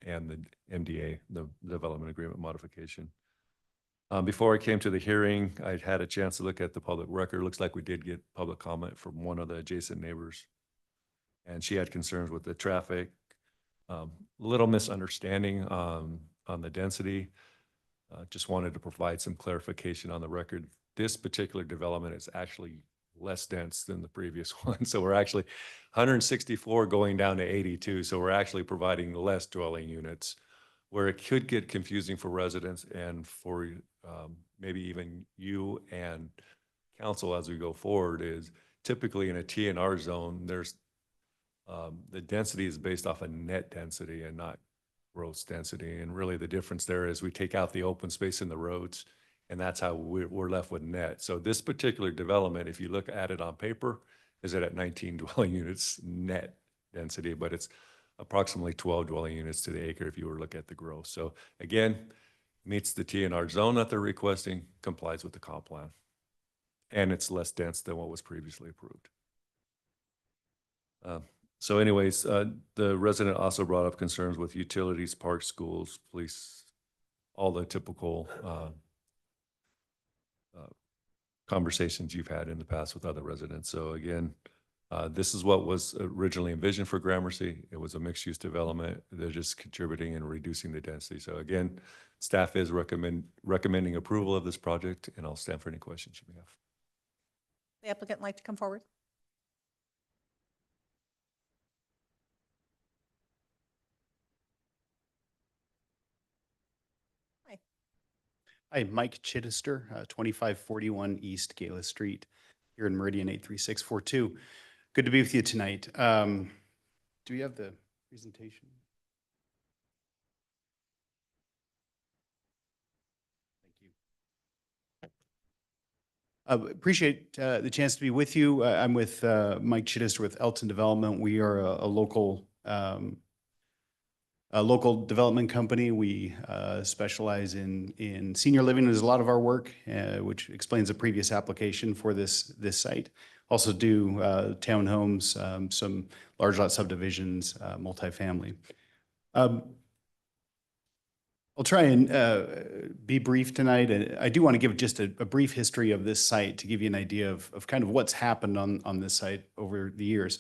and the MDA, the development agreement modification. Before I came to the hearing, I had a chance to look at the public record. Looks like we did get public comment from one of the adjacent neighbors. And she had concerns with the traffic, little misunderstanding on the density. Just wanted to provide some clarification on the record. This particular development is actually less dense than the previous one. So we're actually 164 going down to 82. So we're actually providing less dwelling units. Where it could get confusing for residents and for maybe even you and council as we go forward is typically in a TNR zone, there's the density is based off a net density and not gross density. And really the difference there is we take out the open space in the roads, and that's how we're left with net. So this particular development, if you look at it on paper, is at 19 dwelling units net density, but it's approximately 12 dwelling units to the acre if you were to look at the growth. So again, meets the TNR zone that they're requesting, complies with the comp plan. And it's less dense than what was previously approved. So anyways, the resident also brought up concerns with utilities, parks, schools, police, all the typical conversations you've had in the past with other residents. So again, this is what was originally envisioned for Gramercy. It was a mixed-use development. They're just contributing and reducing the density. So again, staff is recommending approval of this project, and I'll stand for any questions you may have. The applicant like to come forward? Hi, Mike Chittister, 2541 East Gala Street, here in Meridian 83642. Good to be with you tonight. Do we have the presentation? Thank you. Appreciate the chance to be with you. I'm with Mike Chittister with Elton Development. We are a local development company. We specialize in senior living is a lot of our work, which explains the previous application for this site. Also do townhomes, some large lot subdivisions, multifamily. I'll try and be brief tonight. I do want to give just a brief history of this site to give you an idea of kind of what's happened on this site over the years.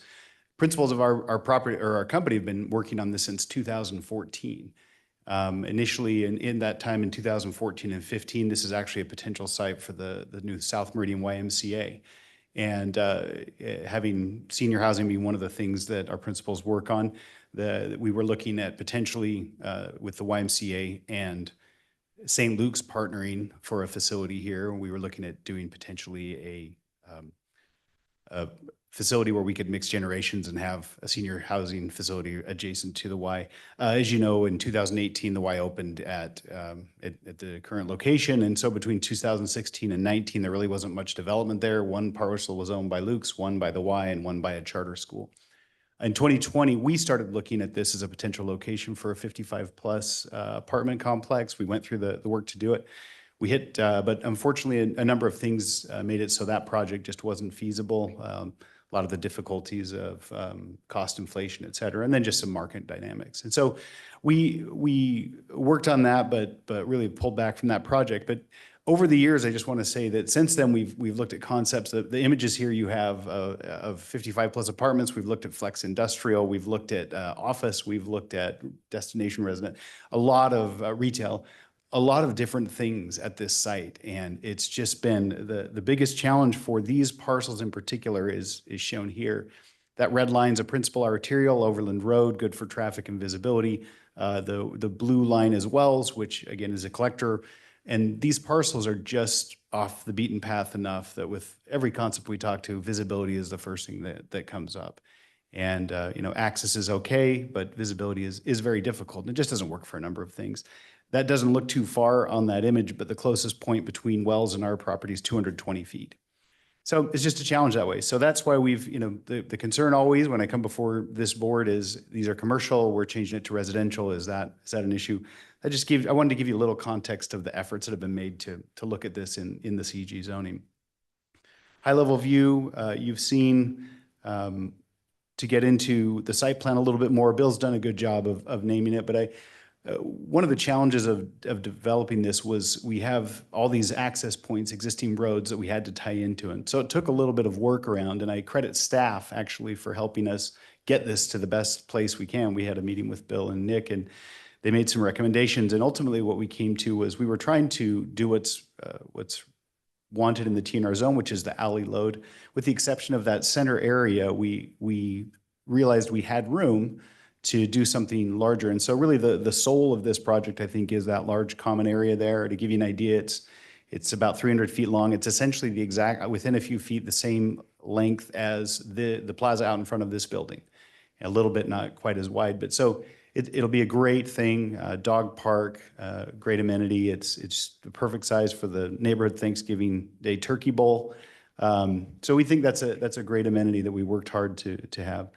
Principals of our property or our company have been working on this since 2014. Initially in that time in 2014 and 15, this is actually a potential site for the new South Meridian YMCA. And having senior housing be one of the things that our principals work on, we were looking at potentially with the YMCA and St. Luke's partnering for a facility here. We were looking at doing potentially a facility where we could mix generations and have a senior housing facility adjacent to the Y. As you know, in 2018, the Y opened at the current location. And so between 2016 and 19, there really wasn't much development there. One parcel was owned by Luke's, one by the Y, and one by a charter school. In 2020, we started looking at this as a potential location for a 55-plus apartment complex. We went through the work to do it. We hit, but unfortunately, a number of things made it so that project just wasn't feasible. A lot of the difficulties of cost inflation, et cetera, and then just some market dynamics. And so we worked on that, but really pulled back from that project. But over the years, I just want to say that since then, we've looked at concepts. The images here you have of 55-plus apartments. We've looked at flex industrial. We've looked at office. We've looked at destination resident. A lot of retail. A lot of different things at this site, and it's just been the biggest challenge for these parcels in particular is shown here. That red line's a principal arterial, Overland Road, good for traffic and visibility. The blue line is Wells, which again is a collector. And these parcels are just off the beaten path enough that with every concept we talk to, visibility is the first thing that comes up. And access is okay, but visibility is very difficult. And it just doesn't work for a number of things. That doesn't look too far on that image, but the closest point between Wells and our property is 220 feet. So it's just a challenge that way. So that's why we've, the concern always when I come before this board is these are commercial, we're changing it to residential. Is that an issue? I wanted to give you a little context of the efforts that have been made to look at this in the CG zoning. High level view, you've seen to get into the site plan a little bit more. Bill's done a good job of naming it, but one of the challenges of developing this was we have all these access points, existing roads that we had to tie into. And so it took a little bit of work around, and I credit staff actually for helping us get this to the best place we can. We had a meeting with Bill and Nick, and they made some recommendations. And ultimately what we came to was we were trying to do what's wanted in the TNR zone, which is the alley load. With the exception of that center area, we realized we had room to do something larger. And so really the soul of this project, I think, is that large common area there. To give you an idea, it's about 300 feet long. It's essentially the exact, within a few feet, the same length as the plaza out in front of this building. A little bit not quite as wide, but so it'll be a great thing, dog park, great amenity. It's the perfect size for the neighborhood Thanksgiving Day turkey bowl. So we think that's a great amenity that we worked hard to have.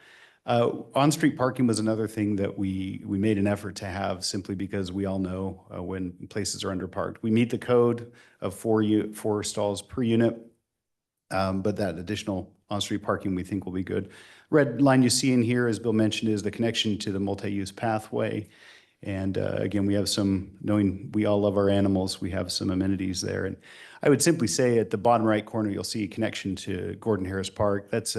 On-street parking was another thing that we made an effort to have simply because we all know when places are underparked. We meet the code of four stalls per unit, but that additional on-street parking we think will be good. Red line you see in here, as Bill mentioned, is the connection to the multi-use pathway. And again, we have knowing we all love our animals, we have some amenities there. And I would simply say at the bottom right corner, you'll see a connection to Gordon Harris Park. That's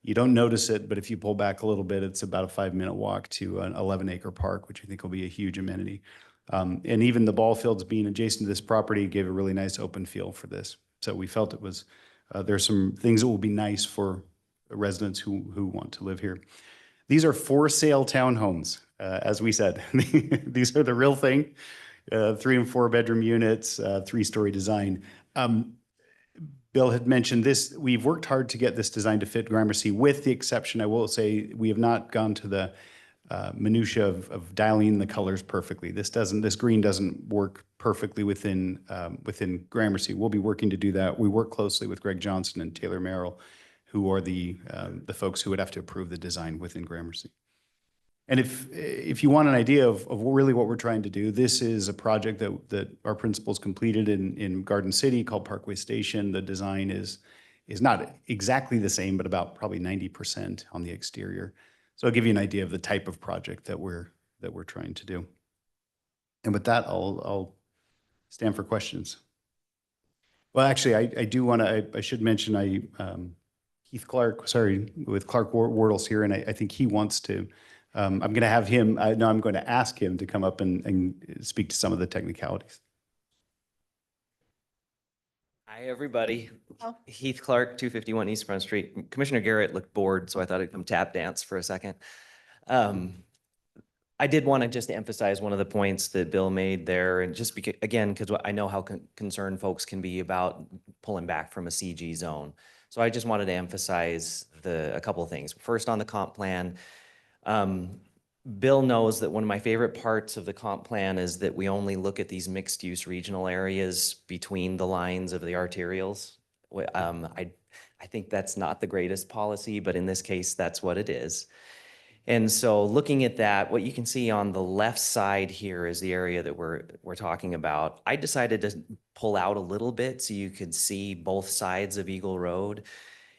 you don't notice it, but if you pull back a little bit, it's about a 5-minute walk to an 11-acre park, which I think will be a huge amenity. And even the ball fields being adjacent to this property gave a really nice open feel for this. So we felt it was, there's some things that will be nice for residents who want to live here. These are for sale townhomes, as we said. These are the real thing. 3 and 4 bedroom units, 3-story design. Bill had mentioned this, we've worked hard to get this design to fit Gramercy, with the exception, I will say, we have not gone to the minutia of dialing the colors perfectly. This green doesn't work perfectly within Gramercy. We'll be working to do that. We work closely with Greg Johnson and Taylor Merrill, who are the folks who would have to approve the design within Gramercy. And if you want an idea of really what we're trying to do, this is a project that our principals completed in Garden City called Parkway Station. The design is not exactly the same, but about probably 90% on the exterior. So I'll give you an idea of the type of project that we're trying to do. And with that, I'll stand for questions. Well, actually, I do want to, I should mention, Keith Clark, sorry, with Clark Wardle's here, and I think he wants to, I'm going to have him, no, I'm going to ask him to come up and speak to some of the technicalities. Hi, everybody. Hello. Heath Clark, 251 East Front Street. Commissioner Garrett looked bored, so I thought I'd come tap dance for a second. I did want to just emphasize one of the points that Bill made there, and just because, again, because I know how concerned folks can be about pulling back from a CG zone. So I just wanted to emphasize a couple of things. First, on the comp plan, Bill knows that one of my favorite parts of the comp plan is that we only look at these mixed-use regional areas between the lines of the arterials. I think that's not the greatest policy, but in this case, that's what it is. And so looking at that, what you can see on the left side here is the area that we're talking about. I decided to pull out a little bit so you could see both sides of Eagle Road.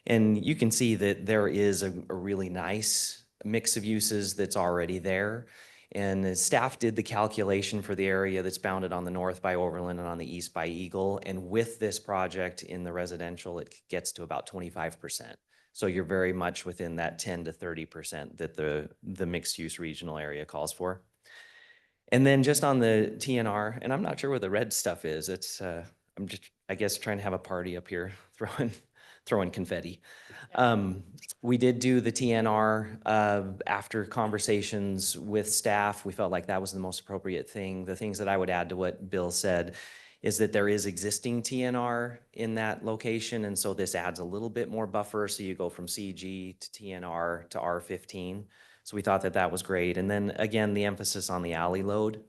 And you can see that there is a really nice mix of uses that's already there. And the staff did the calculation for the area that's bounded on the north by Overland and on the east by Eagle. And with this project in the residential, it gets to about 25%. So you're very much within that 10 to 30% that the mixed use regional area calls for. And then just on the TNR, and I'm not sure where the red stuff is. It's I'm just, I guess, trying to have a party up here, throwing confetti. We did do the TNR after conversations with staff. We felt like that was the most appropriate thing. The things that I would add to what Bill said is that there is existing TNR in that location, and so this adds a little bit more buffer. So you go from CG to TNR to R15. So we thought that that was great. And then again, the emphasis on the alley load.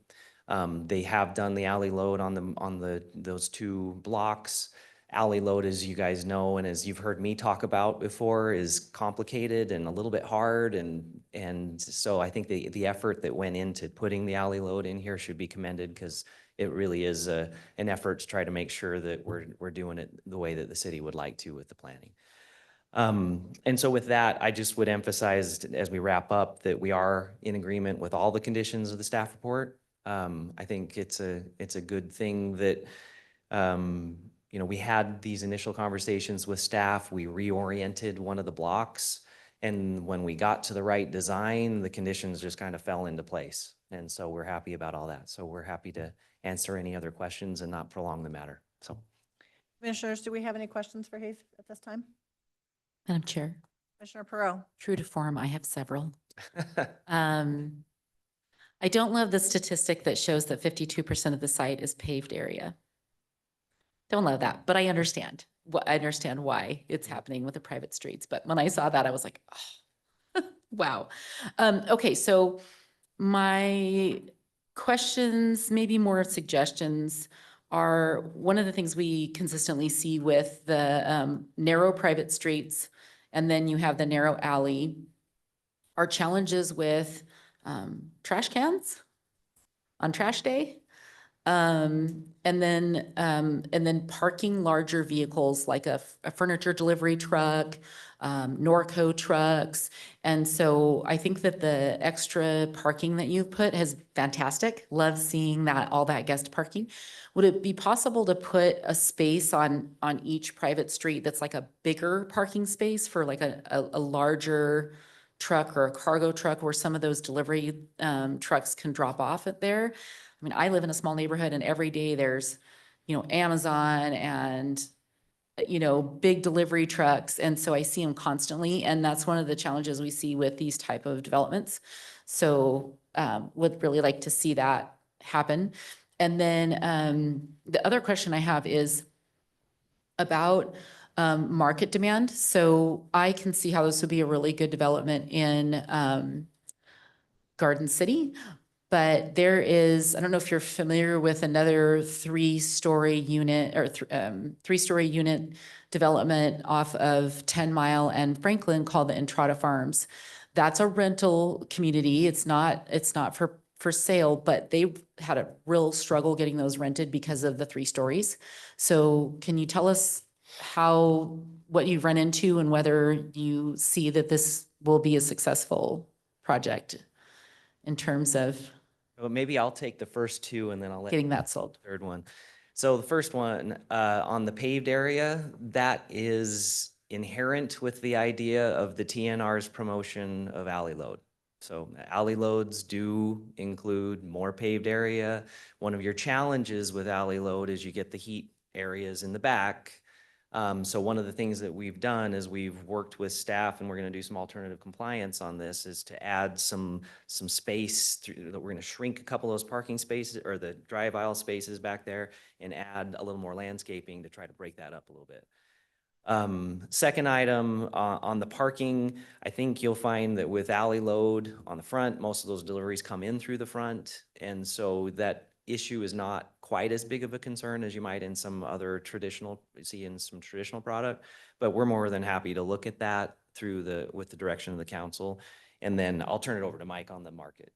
They have done the alley load on those 2 blocks. Alley load, as you guys know, and as you've heard me talk about before, is complicated and a little bit hard. And so I think the effort that went into putting the alley load in here should be commended, because it really is an effort to try to make sure that we're doing it the way that the city would like to with the planning. And so with that, I just would emphasize as we wrap up that we are in agreement with all the conditions of the staff report. I think it's a good thing that we had these initial conversations with staff. We reoriented one of the blocks, and when we got to the right design, the conditions just kind of fell into place. And so we're happy about all that. So we're happy to answer any other questions and not prolong the matter. So, Commissioners, do we have any questions for Heath at this time? Madam Chair, Commissioner Perot? true to form, I have several. I don't love the statistic that shows that 52% of the site is paved area. Don't love that, but I understand. I understand why it's happening with the private streets. But when I saw that, I was like, oh, wow. Okay, so my questions, maybe more suggestions, are one of the things we consistently see with the narrow private streets, and then you have the narrow alley, are challenges with trash cans on trash day. And then parking larger vehicles like a furniture delivery truck, Norco trucks. And so I think that the extra parking that you've put is fantastic. Love seeing that, all that guest parking. Would it be possible to put a space on each private street that's like a bigger parking space for like a larger truck or a cargo truck, where some of those delivery trucks can drop off at there? I mean, I live in a small neighborhood, and every day there's, Amazon and, big delivery trucks. And so I see them constantly. And that's one of the challenges we see with these type of developments. So would really like to see that happen. And then the other question I have is about market demand. So I can see how this would be a really good development in Garden City. But there is, I don't know if you're familiar with another three-story unit or three-story unit development off of 10 Mile and Franklin called the Entrada Farms. That's a rental community. It's not for sale, but they had a real struggle getting those rented because of the 3 stories. So can you tell us what you've run into and whether you see that this will be a successful project in terms of Well, maybe I'll take the first two and then I'll let getting that sold? third one. So the first one, on the paved area, that is inherent with the idea of the TNR's promotion of alley load. So alley loads do include more paved area. One of your challenges with alley load is you get the heat areas in the back. So one of the things that we've done is we've worked with staff, and we're going to do some alternative compliance on this, is to add some space through that. We're going to shrink a couple of those parking spaces or the drive aisle spaces back there and add a little more landscaping to try to break that up a little bit. Second item, on the parking, I think you'll find that with alley load on the front, most of those deliveries come in through the front. And so that issue is not quite as big of a concern as you might in some other see in some traditional product, but we're more than happy to look at that with the direction of the council. And then I'll turn it over to Mike on the market.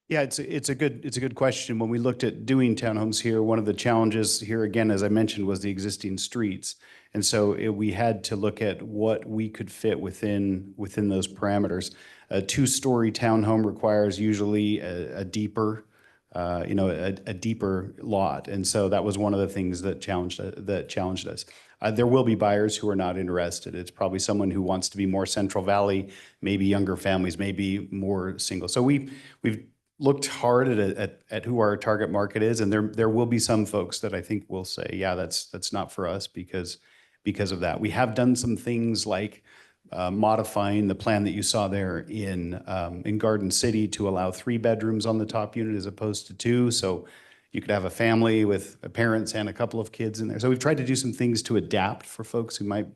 Yeah, it's a good question. When we looked at doing townhomes here, one of the challenges here, again, as I mentioned, was the existing streets. And so we had to look at what we could fit within those parameters. A 2-story townhome requires usually a deeper, a deeper lot. And so that was one of the things that challenged us. There will be buyers who are not interested. It's probably someone who wants to be more Central Valley, maybe younger families, maybe more single. So we've looked hard at who our target market is, and there will be some folks that I think will say, yeah, that's not for us because of that. We have done some things like modifying the plan that you saw there in Garden City to allow 3 bedrooms on the top unit as opposed to 2. So you could have a family with parents and a couple of kids in there. So we've tried to do some things to adapt for folks who might,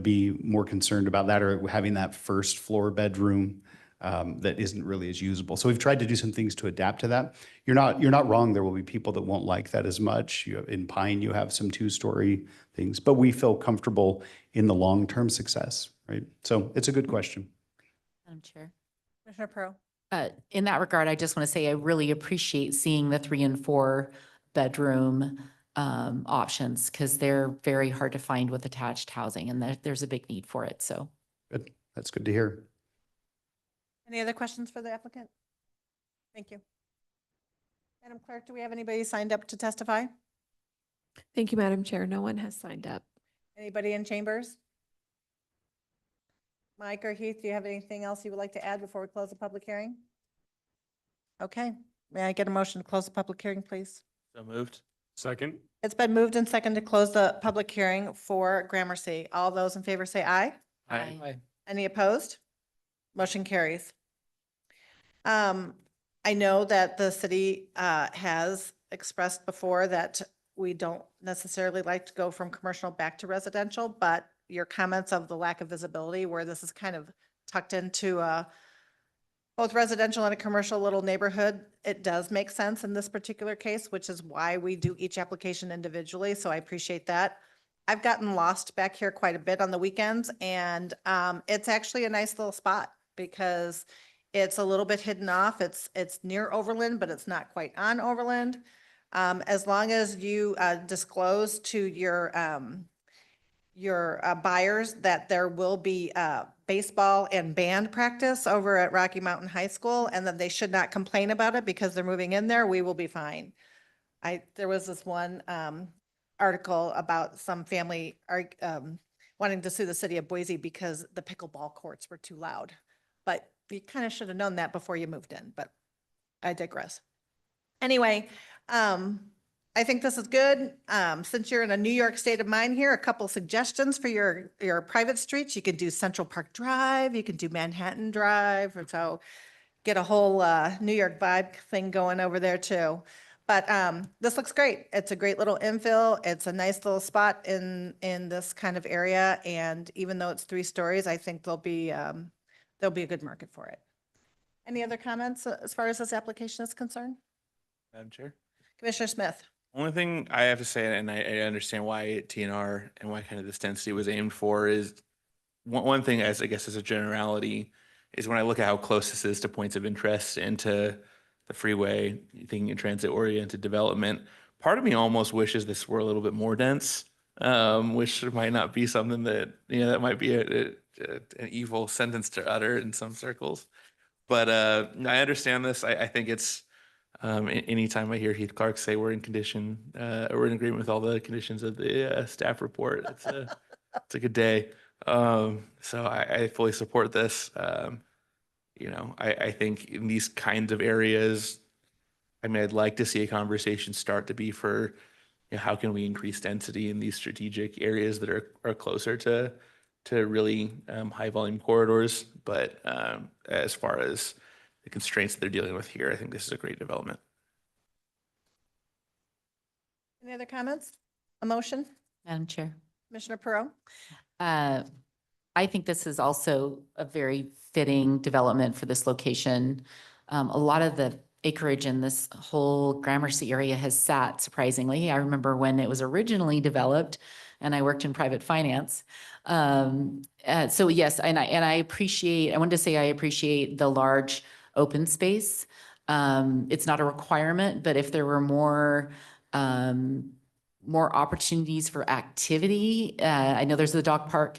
be more concerned about that, or having that first floor bedroom that isn't really as usable. So we've tried to do some things to adapt to that. You're not wrong. There will be people that won't like that as much. In Pine, you have some 2-story things, but we feel comfortable in the long-term success, right? So it's a good question. Madam Chair. Commissioner Pearl. In that regard, I just want to say I really appreciate seeing the 3 and 4 bedroom options, because they're very hard to find with attached housing, and there's a big need for it. So Good. That's good to hear. Any other questions for the applicant? Thank you. Madam Clerk, do we have anybody signed up to testify? Thank you, Madam Chair. No one has signed up. Anybody in chambers? Mike or Heath, do you have anything else you would like to add before we close the public hearing? Okay, may I get a motion to close the public hearing, please? So moved. Second? It's been moved and seconded to close the public hearing for Gramercy. All those in favor say aye. Aye. Any opposed? Motion carries. I know that the city has expressed before that we don't necessarily like to go from commercial back to residential, but your comments of the lack of visibility where this is kind of tucked into both residential and a commercial little neighborhood, it does make sense in this particular case, which is why we do each application individually. So I appreciate that. I've gotten lost back here quite a bit on the weekends, and it's actually a nice little spot because it's a little bit hidden off. It's near Overland, but it's not quite on Overland. As long as you disclose to your buyers that there will be baseball and band practice over at Rocky Mountain High School, and that they should not complain about it because they're moving in there, we will be fine. There was this one article about some family wanting to sue the city of Boise because the pickleball courts were too loud. But you kind of should have known that before you moved in, but I digress. Anyway, I think this is good. Since you're in a New York state of mind here, a couple suggestions for your private streets. You could do Central Park Drive, you could do Manhattan Drive, and so get a whole New York vibe thing going over there too. But this looks great. It's a great little infill. It's a nice little spot in this kind of area. And even though it's 3 stories, I think there'll be a good market for it. Any other comments as far as this application is concerned? Madam Chair? Commissioner Smith? Only thing I have to say, and I understand why TNR and why kind of this density was aimed for, is one thing, as I guess as a generality, is when I look at how close this is to points of interest and to the freeway, thinking in transit-oriented development, part of me almost wishes this were a little bit more dense, which might not be something that, that might be an evil sentence to utter in some circles. But I understand this. I think it's, anytime I hear Heath Clark say we're in condition, or we're in agreement with all the conditions of the staff report, it's a good day. So I fully support this. I think in these kinds of areas, I mean, I'd like to see a conversation start to be for, how can we increase density in these strategic areas that are closer to really high volume corridors. But as far as the constraints that they're dealing with here, I think this is a great development. Any other comments? A motion? Madam Chair. Commissioner Pearl? I think this is also a very fitting development for this location. A lot of the acreage in this whole Gramercy area has sat, surprisingly. I remember when it was originally developed and I worked in private finance. So yes, and I wanted to say I appreciate the large open space. It's not a requirement, but if there were more opportunities for activity, I know there's the dog park.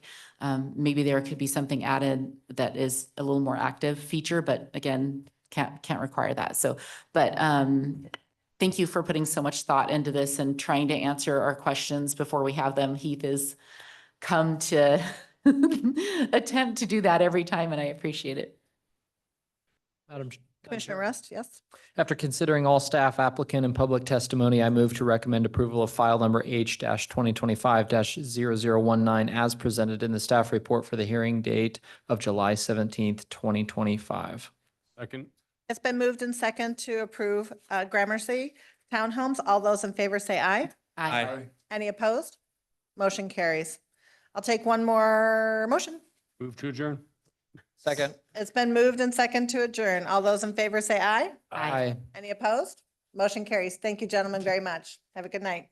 Maybe there could be something added that is a little more active feature, but again, can't require that. So, but thank you for putting so much thought into this and trying to answer our questions before we have them. Heath has come to attempt to do that every time, and I appreciate it. Commissioner Rust, yes? After considering all staff, applicant, and public testimony, I move to recommend approval of file number H-2025-0019 as presented in the staff report for the hearing date of July 17th, 2025. Second. It's been moved and second to approve Gramercy Townhomes. All those in favor say aye. Aye. Any opposed? Motion carries. I'll take one more motion. Move to adjourn. Second. It's been moved and second to adjourn. All those in favor say aye. Aye. Any opposed? Motion carries. Thank you, gentlemen, very much. Have a good night.